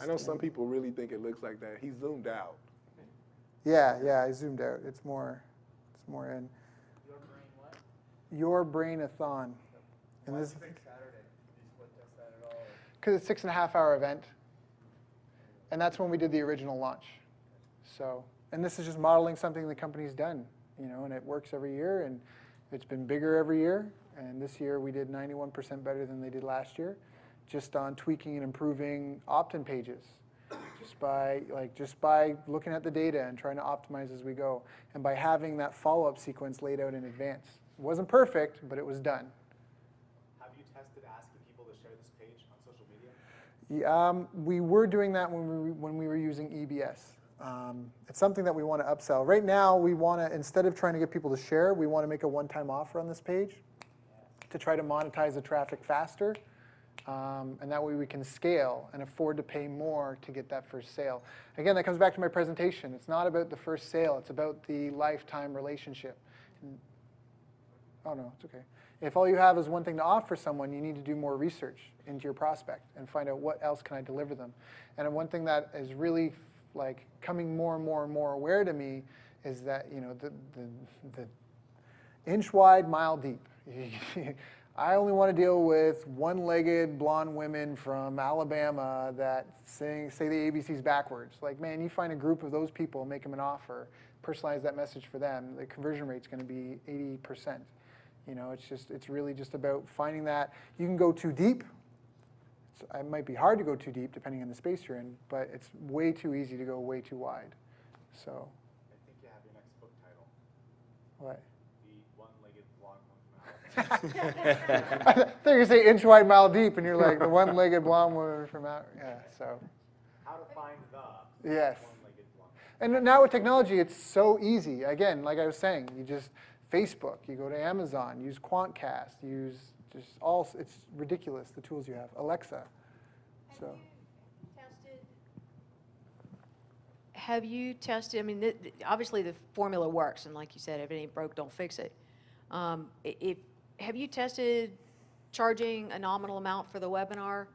know some people really think it looks like that. He zoomed out. Yeah, I zoomed out. It's more in. Your Brainathon. And this. Why do you think Saturday? Did you split test that at all? Because it's a 6.5-hour event, and that's when we did the original launch. So, and this is just modeling something the company's done, and it works every year, and it's been bigger every year. And this year we did 91% better than they did last year, just on tweaking and improving opt-in pages, just by looking at the data and trying to optimize as we go, and by having that follow-up sequence laid out in advance. It wasn't perfect, but it was done. Have you tested asking people to share this page on social media? We were doing that when we were using EBS. It's something that we want to upsell. Right now, we want to, instead of trying to get people to share, we want to make a one-time offer on this page to try to monetize the traffic faster. And that way we can scale and afford to pay more to get that first sale. Again, that comes back to my presentation. It's not about the first sale. It's about the lifetime relationship. Oh, no, it's okay. If all you have is one thing to offer someone, you need to do more research into your prospect and find out what else can I deliver them. And one thing that is really coming more and more and more aware to me is that the inch wide, mile deep. I only want to deal with one-legged blonde women from Alabama that say the ABCs backwards. Man, you find a group of those people, make them an offer, personalize that message for them, the conversion rate's going to be 80%. You know, it's really just about finding that. You can go too deep. It might be hard to go too deep depending on the space you're in, but it's way too easy to go way too wide. So. I think you have your next book title. What? The One-Legged Blonde Woman from Outer. I thought you were going to say inch wide, mile deep, and you're like, the one-legged blonde woman from out. Yeah, so. How to find the Yes. one-legged blonde. And now with technology, it's so easy. Again, like I was saying, you just Facebook, you go to Amazon, use Quantcast, use just all, it's ridiculous, the tools you have. Alexa. So. Have you tested, I mean, obviously the formula works, and like you said, if it ain't broke, don't fix it. Have you tested charging a nominal amount for the webinar?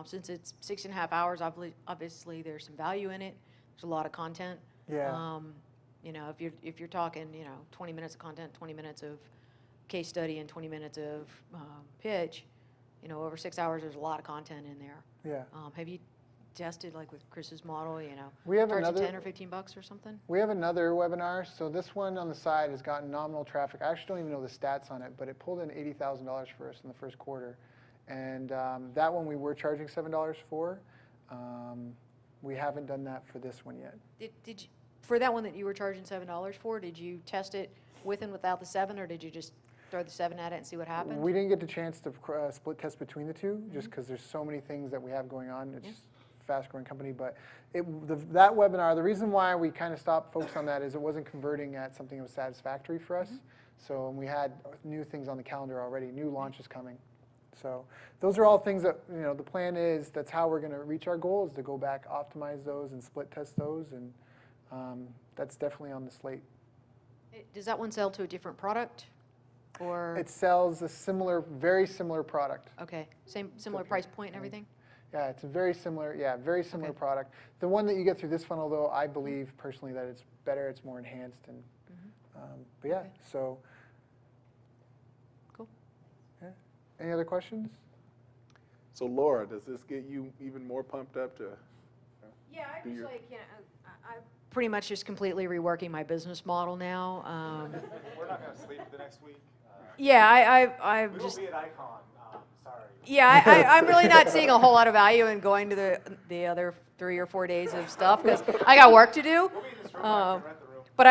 Since it's 6.5 hours, obviously there's some value in it. There's a lot of content. Yeah. You know, if you're talking, you know, 20 minutes of content, 20 minutes of case study, and 20 minutes of pitch, you know, over 6 hours, there's a lot of content in there. Yeah. Have you tested, like with Chris's model, you know, We have charge another, 10 or 15 bucks or something? We have another webinar. So this one on the side has gotten nominal traffic. I actually don't even know the stats on it, but it pulled in $80,000 for us in the first quarter. And that one we were charging $7 for. We haven't done that for this one yet. Did you, for that one that you were charging $7 for, did you test it with and without the 7, or did you just throw the 7 at it and see what happened? We didn't get the chance to split test between the two, just because there's so many things that we have going on. It's a fast-growing company, but that webinar, the reason why we kind of stopped focus on that is it wasn't converting at something that was satisfactory for us. So we had new things on the calendar already, new launches coming. So those are all things that, you know, the plan is, that's how we're going to reach our goal, is to go back, optimize those, and split test those, and that's definitely on the slate. Does that one sell to a different product, or? It sells a similar, very similar product. Okay, similar price point and everything? Yeah, it's a very similar, very similar product. The one that you get through this funnel, though, I believe personally that it's better, it's more enhanced, and but yeah, so. Cool. Yeah. Any other questions? So Laura, does this get you even more pumped up to? Yeah, I just like, you know, I'm pretty much just completely reworking my business model now. We're not going to sleep the next week. Yeah, I'm We just. will be at Icon. Sorry. Yeah, I'm really not seeing a whole lot of value in going to the other 3 or 4 days of stuff, because I got work to do. We'll be in this room. I can rent the room. But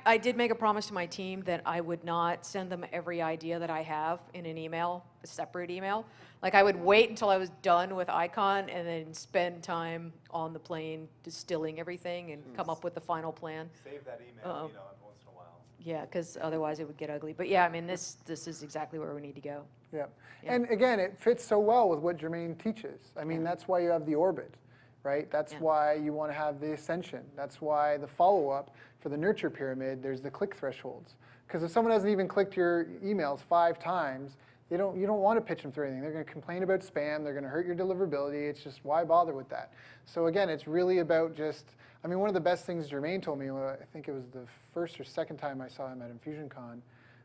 I did make a promise to my team that I would not send them every idea that I have in an email, a separate email. Like, I would wait until I was done with Icon and then spend time on the plane distilling everything and come up with the final plan. Save that email, you know, every once in a while. Yeah, because otherwise it would get ugly. But yeah, I mean, this is exactly where we need to go. Yeah. Yeah. And again, it fits so well with what Jermaine teaches. I mean, that's why you have the orbit, right? That's why you want to have the ascension. That's why the follow-up for the nurture pyramid, there's the click thresholds. Because if someone hasn't even clicked your emails 5 times, you don't want to pitch them through anything. They're going to complain about spam. They're going to hurt your deliverability. It's just, why bother with that? So again, it's really about just, I mean, one of the best things Jermaine told me, I think it was the first or second time I saw him at InfusionCon,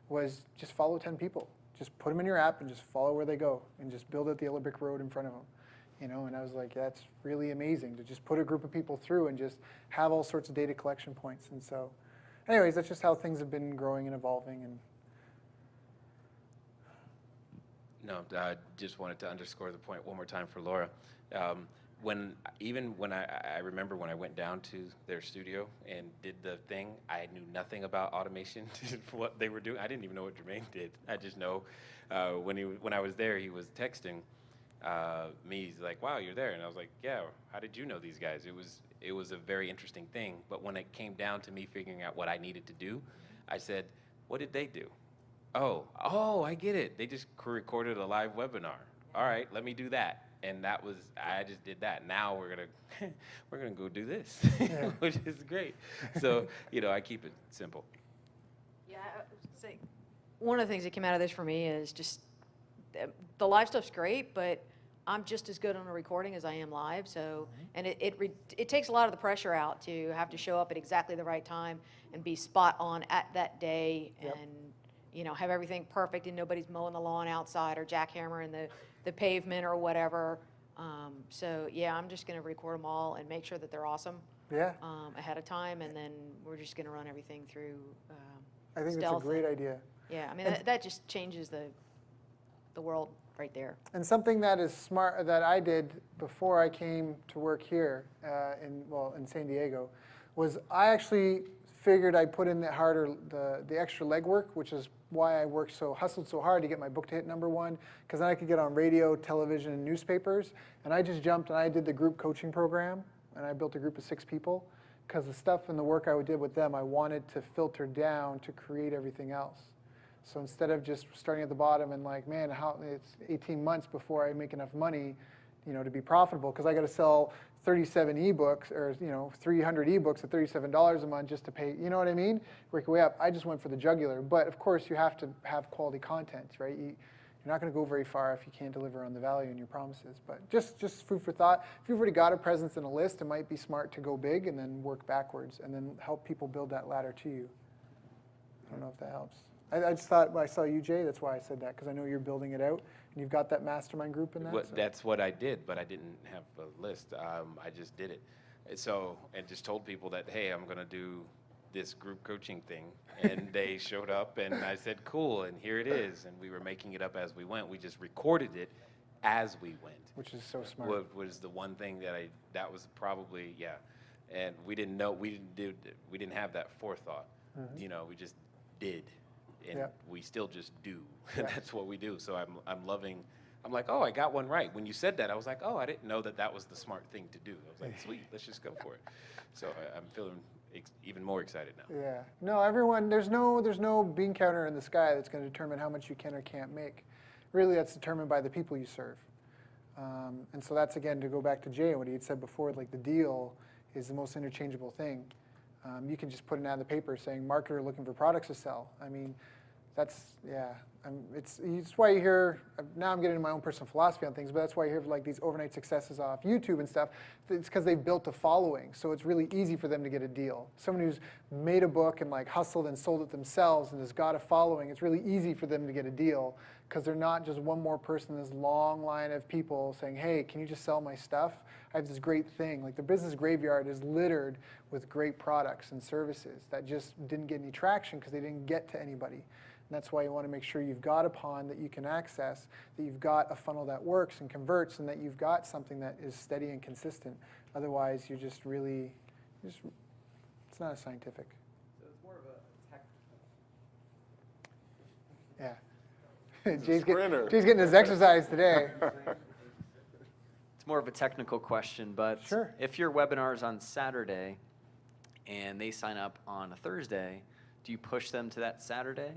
was just follow 10 people. Just put them in your app and just follow where they go, and just build out the yellow brick road in front of them. You know, and I was like, that's really amazing to just put a group of people through and just have all sorts of data collection points. And so, anyways, that's just how things have been growing and evolving. And No, I just wanted to underscore the point one more time for Laura. When I remember when I went down to their studio and did the thing, I knew nothing about automation, what they were doing. I didn't even know what Jermaine did. I just know when I was there, he was texting me. He's like, "Wow, you're there," and I was like, "Yeah. How did you know these guys?" It was a very interesting thing. But when it came down to me figuring out what I needed to do, I said, "What did they do?" Oh, I get it. They just recorded a live webinar. All right, let me do that. And I just did that. Now we're gonna go do this, which is great. So, you know, I keep it simple. Yeah, I was gonna say, one of the things that came out of this for me is just the live stuff's great, but I'm just as good on a recording as I am live. So, and it takes a lot of the pressure out to have to show up at exactly the right time and be spot on at that day, and you know, have everything perfect and nobody's mowing the lawn outside or jackhammering the pavement or whatever. So yeah, I'm just going to record them all and make sure that they're awesome ahead of time, and then we're just going to run everything through I think stealth. that's a great idea. Yeah, I mean, that just changes the world right there. And something that is smart that I did before I came to work here in San Diego was I actually figured I'd put in the extra legwork, which is why I hustled so hard to get my book to hit #1, because then I could get on radio, television, and newspapers. And I just jumped and I did the group coaching program, and I built a group of 6 people, because the stuff and the work I did with them, I wanted to filter down to create everything else. So instead of just starting at the bottom and like, man, it's 18 months before I make enough money, to be profitable, because I got to sell 37 ebooks or 300 ebooks at $37 a month just to pay. You know what I mean? Work your way up. I just went for the jugular. But of course, you have to have quality content, right? You're not going to go very far if you can't deliver on the value in your promises. But just food for thought. If you've already got a presence and a list, it might be smart to go big and then work backwards and then help people build that ladder to you. I don't know if that helps. I just thought when I saw you, Jay, that's why I said that, because I know you're building it out, and you've got that mastermind group in that. So. That's what I did, but I didn't have a list. I just did it. And just told people that, hey, I'm going to do this group coaching thing. And they showed up, and I said, cool, and here it is. And we were making it up as we went. We just recorded it as we went. Which is so smart. What was the one thing that was probably, yeah. And we didn't have that forethought. Mm-hmm. We just did. And Yep. we still just do. Yeah. That's what we do. So I'm like, oh, I got one right. When you said that, I was like, oh, I didn't know that was the smart thing to do. I was like, sweet, let's just go for it. So I'm feeling even more excited now. Yeah. No, everyone, there's no bean counter in the sky that's going to determine how much you can or can't make. Really, that's determined by the people you serve. And so that's, again, to go back to Jay, what he had said before, like the deal is the most interchangeable thing. You can just put an ad in the paper saying, marketer looking for products to sell. I mean, it's why you hear, now I'm getting into my own personal philosophy on things, but that's why you hear like these overnight successes off YouTube and stuff. It's because they've built a following, so it's really easy for them to get a deal. Someone who's made a book and like hustled and sold it themselves and has got a following, it's really easy for them to get a deal because they're not just one more person in this long line of people saying, hey, can you just sell my stuff? I have this great thing. Like the business graveyard is littered with great products and services that just didn't get any traction because they didn't get to anybody. And that's why you want to make sure you've got a pond that you can access, that you've got a funnel that works and converts, and that you've got something that is steady and consistent. Otherwise, you're just really, it's not as scientific. So it's more of a tech. Yeah. Jay's getting his exercise today. It's more of a technical question, but Sure. If your webinar is on Saturday and they sign up on a Thursday, do you push them to that Saturday?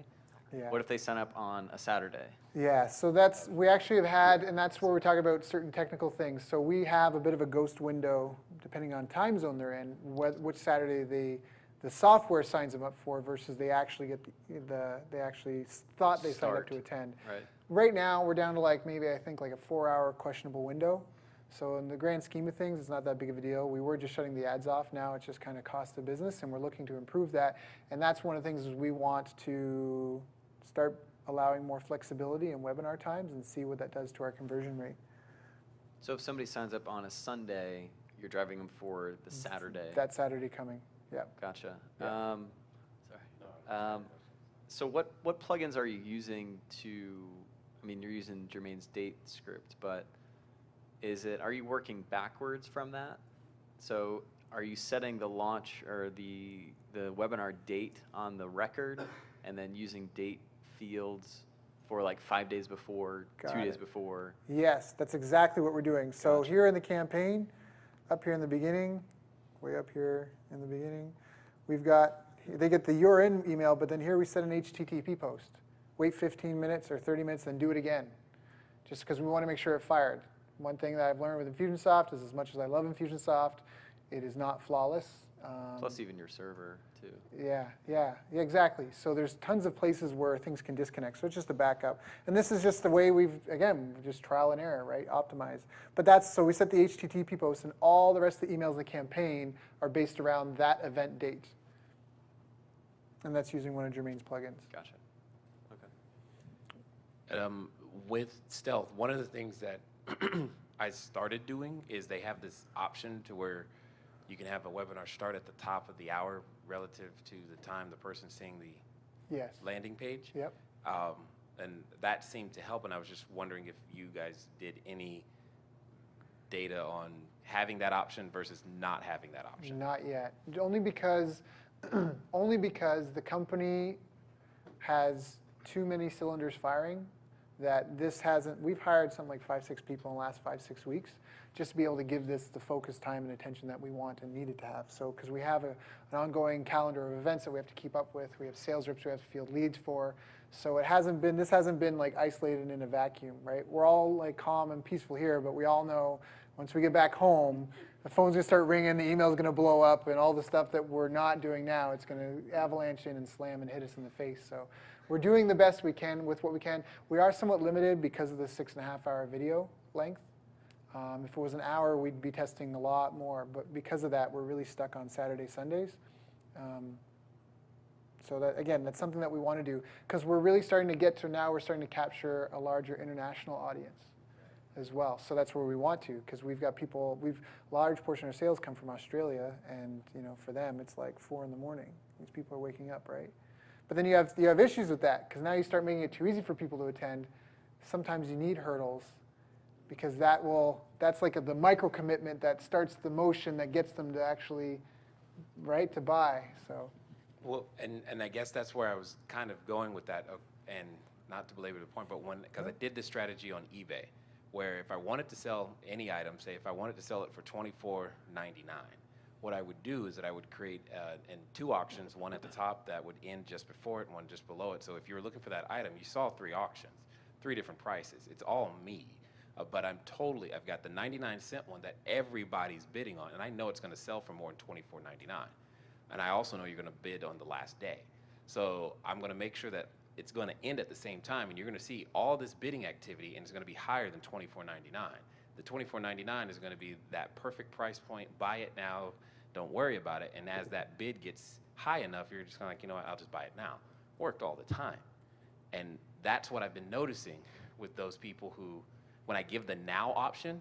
Yeah. What if they sign up on a Saturday? Yeah, so we actually have had, and that's where we're talking about certain technical things. So we have a bit of a ghost window, depending on time zone they're in, which Saturday the software signs them up for versus they actually get they actually thought they signed up to attend. Right. Right now, we're down to like maybe I think like a 4-hour questionable window. So in the grand scheme of things, it's not that big of a deal. We were just shutting the ads off. Now it's just kind of cost of business, and we're looking to improve that. And that's one of the things is we want to start allowing more flexibility in webinar times and see what that does to our conversion rate. So if somebody signs up on a Sunday, you're driving them for the Saturday. That Saturday coming, yeah. Gotcha. Yeah. Sorry. So what plugins are you using to, I mean, you're using Jermaine's date script, but are you working backwards from that? So are you setting the launch or the webinar date on the record and then using date fields for like 5 days before, Got 2 days it. before? Yes, that's exactly what we're doing. So Gotcha. here in the campaign, up here in the beginning, way up here in the beginning, they get the you're in email, but then here we set an HTTP post. Wait 15 minutes or 30 minutes, then do it again. Just because we want to make sure it fired. One thing that I've learned with Infusionsoft is as much as I love Infusionsoft, it is not flawless. Plus even your server too. Yeah, exactly. So there's tons of places where things can disconnect. So it's just a backup. And this is just the way again, just trial and error, right? Optimize. But so we set the HTTP post, and all the rest of the emails in the campaign are based around that event date. And that's using one of Jermaine's plugins. Gotcha. Okay. With Stealth, one of the things that I started doing is they have this option to where you can have a webinar start at the top of the hour relative to the time the person's seeing the Yes. landing page. Yep. And that seemed to help, and I was just wondering if you guys did any data on having that option versus not having that option. Not yet. Only because the company has too many cylinders firing that this hasn't. We've hired something like 5-6 people in the last 5-6 weeks just to be able to give this the focus, time, and attention that we want and needed to have. So because we have an ongoing calendar of events that we have to keep up with, we have sales reps we have to field leads for. So this hasn't been like isolated in a vacuum, right? We're all like calm and peaceful here, but we all know once we get back home, the phone's gonna start ringing, the email's gonna blow up, and all the stuff that we're not doing now, it's gonna avalanche in and slam and hit us in the face. So we're doing the best we can with what we can. We are somewhat limited because of the 6.5-hour video length. If it was an hour, we'd be testing a lot more, but because of that, we're really stuck on Saturday, Sundays. So that, again, that's something that we want to do because we're really starting to get to now, we're starting to capture a larger international audience as well. So that's where we want to, because we've got people, large portion of our sales come from Australia, and for them it's like 4 in the morning. These people are waking up, right? But then you have issues with that, because now you start making it too easy for people to attend. Sometimes you need hurdles, because that's like the micro commitment that starts the motion that gets them to actually, right, to buy. So. Well, and I guess that's where I was kind of going with that, and not to belabor the point, but because I did this strategy on eBay, where if I wanted to sell any item, say if I wanted to sell it for $24.99, what I would do is that I would create in 2 auctions, one at the top that would end just before it and one just below it. So if you were looking for that item, you saw 3 auctions, 3 different prices. It's all me. But I've got the 99-cent one that everybody's bidding on, and I know it's going to sell for more than $24.99. And I also know you're going to bid on the last day. So I'm going to make sure that it's going to end at the same time, and you're going to see all this bidding activity, and it's going to be higher than $24.99. The $24.99 is going to be that perfect price point. Buy it now. Don't worry about it. And as that bid gets high enough, you're just kind of like, you know what, I'll just buy it now. Worked all the time. And that's what I've been noticing with those people who, when I give the now option,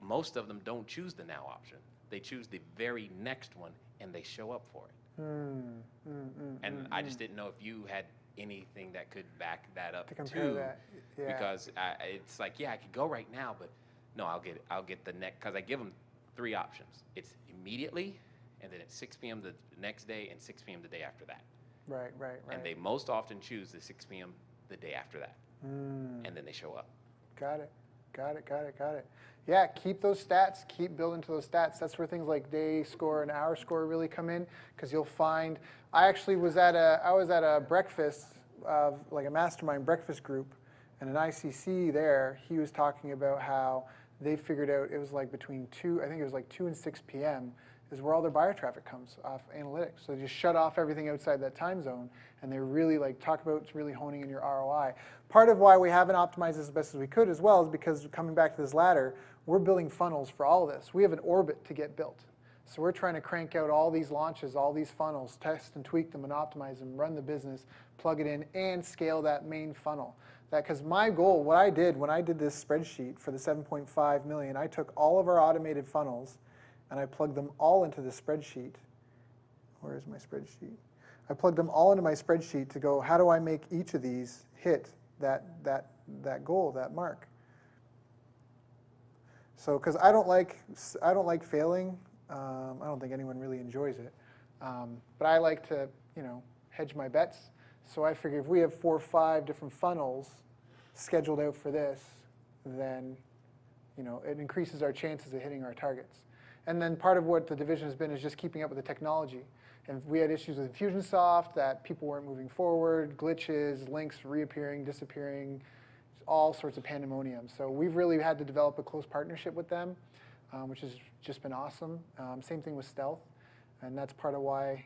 most of them don't choose the now option. They choose the very next one, and they show up for it. And I just didn't know if you had anything that could back that up to compare that. Yeah. Because it's like, yeah, I could go right now, but no, I'll get the next, because I give them 3 options. It's immediately, and then it's 6 p.m. the next day, and 6 p.m. the day after that. Right. And they most often choose the 6 p.m. the day after that, and then they show up. Got it. Yeah, keep those stats, keep building to those stats. That's where things like day score and hour score really come in, because you'll find, I actually was at a breakfast, like a mastermind breakfast group, and an ICC there, he was talking about how they figured out it was like between 2 and 6 p.m. is where all their buyer traffic comes off analytics. So they just shut off everything outside that time zone, and they really talk about really honing in your ROI. Part of why we haven't optimized this as best as we could as well is because, coming back to this ladder, we're building funnels for all of this. We have an orbit to get built. So we're trying to crank out all these launches, all these funnels, test and tweak them and optimize them, run the business, plug it in, and scale that main funnel. Because my goal, what I did when I did this spreadsheet for the 7.5 million, I took all of our automated funnels and I plugged them all into the spreadsheet. Where is my spreadsheet? I plugged them all into my spreadsheet to go, how do I make each of these hit that goal, that mark? So, because I don't like failing. I don't think anyone really enjoys it. But I like to, hedge my bets. So I figure if we have 4 or 5 different funnels scheduled out for this, then, it increases our chances of hitting our targets. And then part of what the division has been is just keeping up with the technology. And we had issues with Infusionsoft that people weren't moving forward, glitches, links reappearing, disappearing, all sorts of pandemonium. So we've really had to develop a close partnership with them, which has just been awesome. Same thing with Stealth. And that's part of why,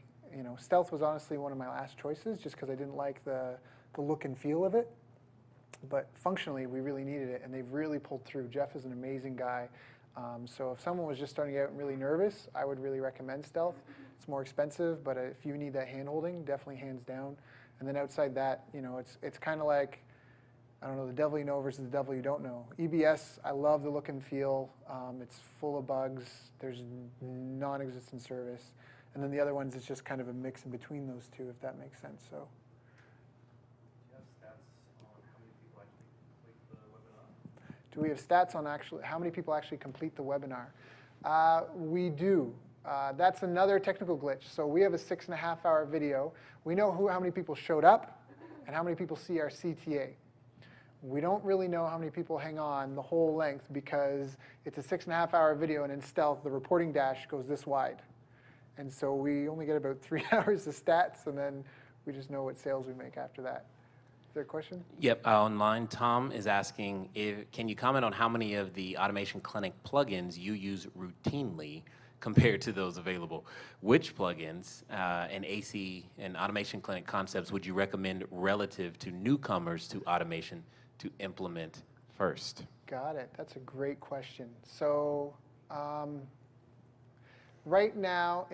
Stealth was honestly one of my last choices, just because I didn't like the look and feel of it. But functionally, we really needed it, and they've really pulled through. Jeff is an amazing guy. So if someone was just starting out and really nervous, I would really recommend Stealth. It's more expensive, but if you need that hand-holding, definitely hands down. And then outside that, it's kind of like, I don't know, the devil you know versus the devil you don't know. EBS, I love the look and feel. It's full of bugs. There's non-existent service. And then the other ones is just kind of a mix in between those two, if that makes sense. So. Do we have stats on actually how many people actually complete the webinar? We do. That's another technical glitch. So we have a 6.5-hour video. We know how many people showed up and how many people see our CTA. We don't really know how many people hang on the whole length because it's a 6.5-hour video, and in Stealth, the reporting dash goes this wide. And so we only get about 3 hours of stats, and then we just know what sales we make after that. Is there a question? Yep, online. Tom is asking, can you comment on how many of the Automation Clinic plugins you use routinely compared to those available? Which plugins and AC and Automation Clinic concepts would you recommend relative to newcomers to automation to implement first? Got it. That's a great question. So right now,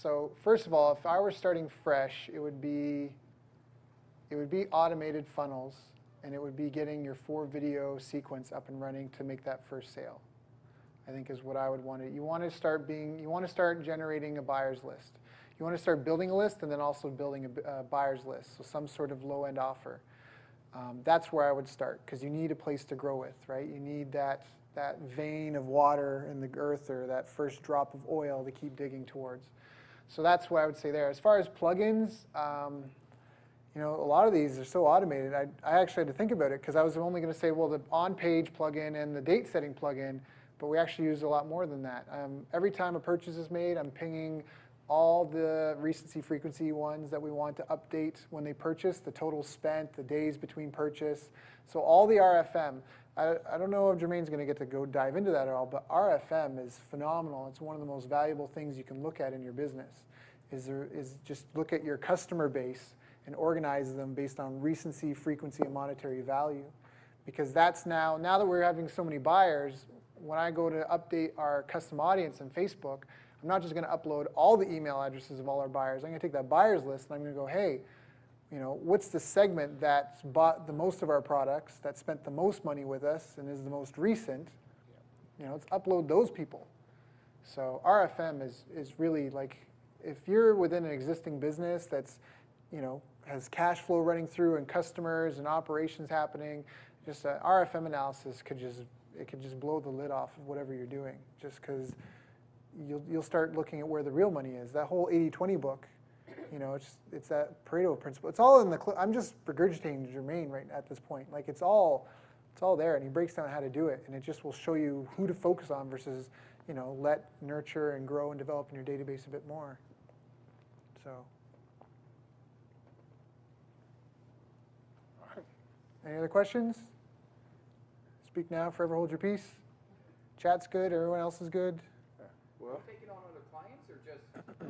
so first of all, if I were starting fresh, it would be automated funnels, and it would be getting your 4-video sequence up and running to make that first sale. I think is what I would want to. You want to start generating a buyer's list. You want to start building a list and then also building a buyer's list, so some sort of low-end offer. That's where I would start, because you need a place to grow with, right? You need that vein of water in the earth, or that first drop of oil to keep digging towards. So that's what I would say there. As far as plugins, a lot of these are so automated. I actually had to think about it, because I was only going to say, well, the on-page plugin and the date setting plugin, but we actually use a lot more than that. Every time a purchase is made, I'm pinging all the recency frequency ones that we want to update when they purchase, the total spent, the days between purchase. So all the RFM. I don't know if Jermaine's going to get to go dive into that at all, but RFM is phenomenal. It's one of the most valuable things you can look at in your business, is just look at your customer base and organize them based on recency, frequency, and monetary value. Because that's now that we're having so many buyers, when I go to update our custom audience in Facebook, I'm not just going to upload all the email addresses of all our buyers. I'm going to take that buyers list and I'm going to go, hey, what's the segment that's bought the most of our products, that spent the most money with us, and is the most recent? Let's upload those people. So RFM is really like, if you're within an existing business that's, has cash flow running through and customers and operations happening, just an RFM analysis could just blow the lid off of whatever you're doing, just because you'll start looking at where the real money is. That whole 80-20 book, it's that Pareto principle. It's all in the. I'm just regurgitating Jermaine right at this point. Like it's all there, and he breaks down how to do it, and it just will show you who to focus on versus, let nurture and grow and develop in your database a bit more. So. All right. Any other questions? Speak now, forever hold your peace. Chat's good. Everyone else is good. Well, Taking on other clients or just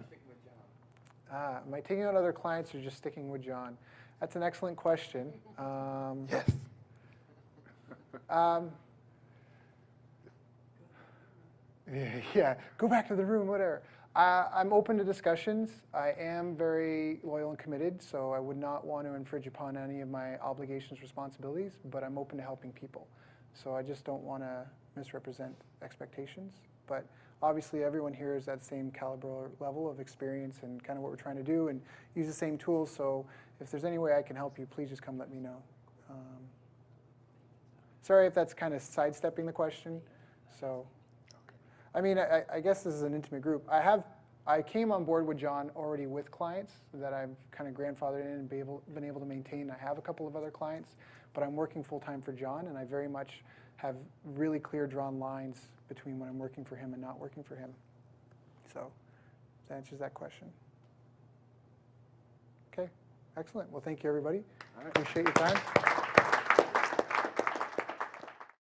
sticking with John? Am I taking on other clients or just sticking with John? That's an excellent question. yes. Yeah, go back to the room, whatever. I'm open to discussions. I am very loyal and committed, so I would not want to infringe upon any of my obligations, responsibilities, but I'm open to helping people. So I just don't want to misrepresent expectations. But obviously everyone here is that same caliber or level of experience and kind of what we're trying to do and use the same tools. So if there's any way I can help you, please just come let me know. Sorry if that's kind of sidestepping the question. So, I mean, I guess this is an intimate group. I came on board with John already with clients that I've kind of grandfathered in and been able to maintain. I have a couple of other clients, but I'm working full-time for John, and I very much have really clear drawn lines between when I'm working for him and not working for him. So that answers that question. Okay, excellent. Well, thank you, everybody. Appreciate your time.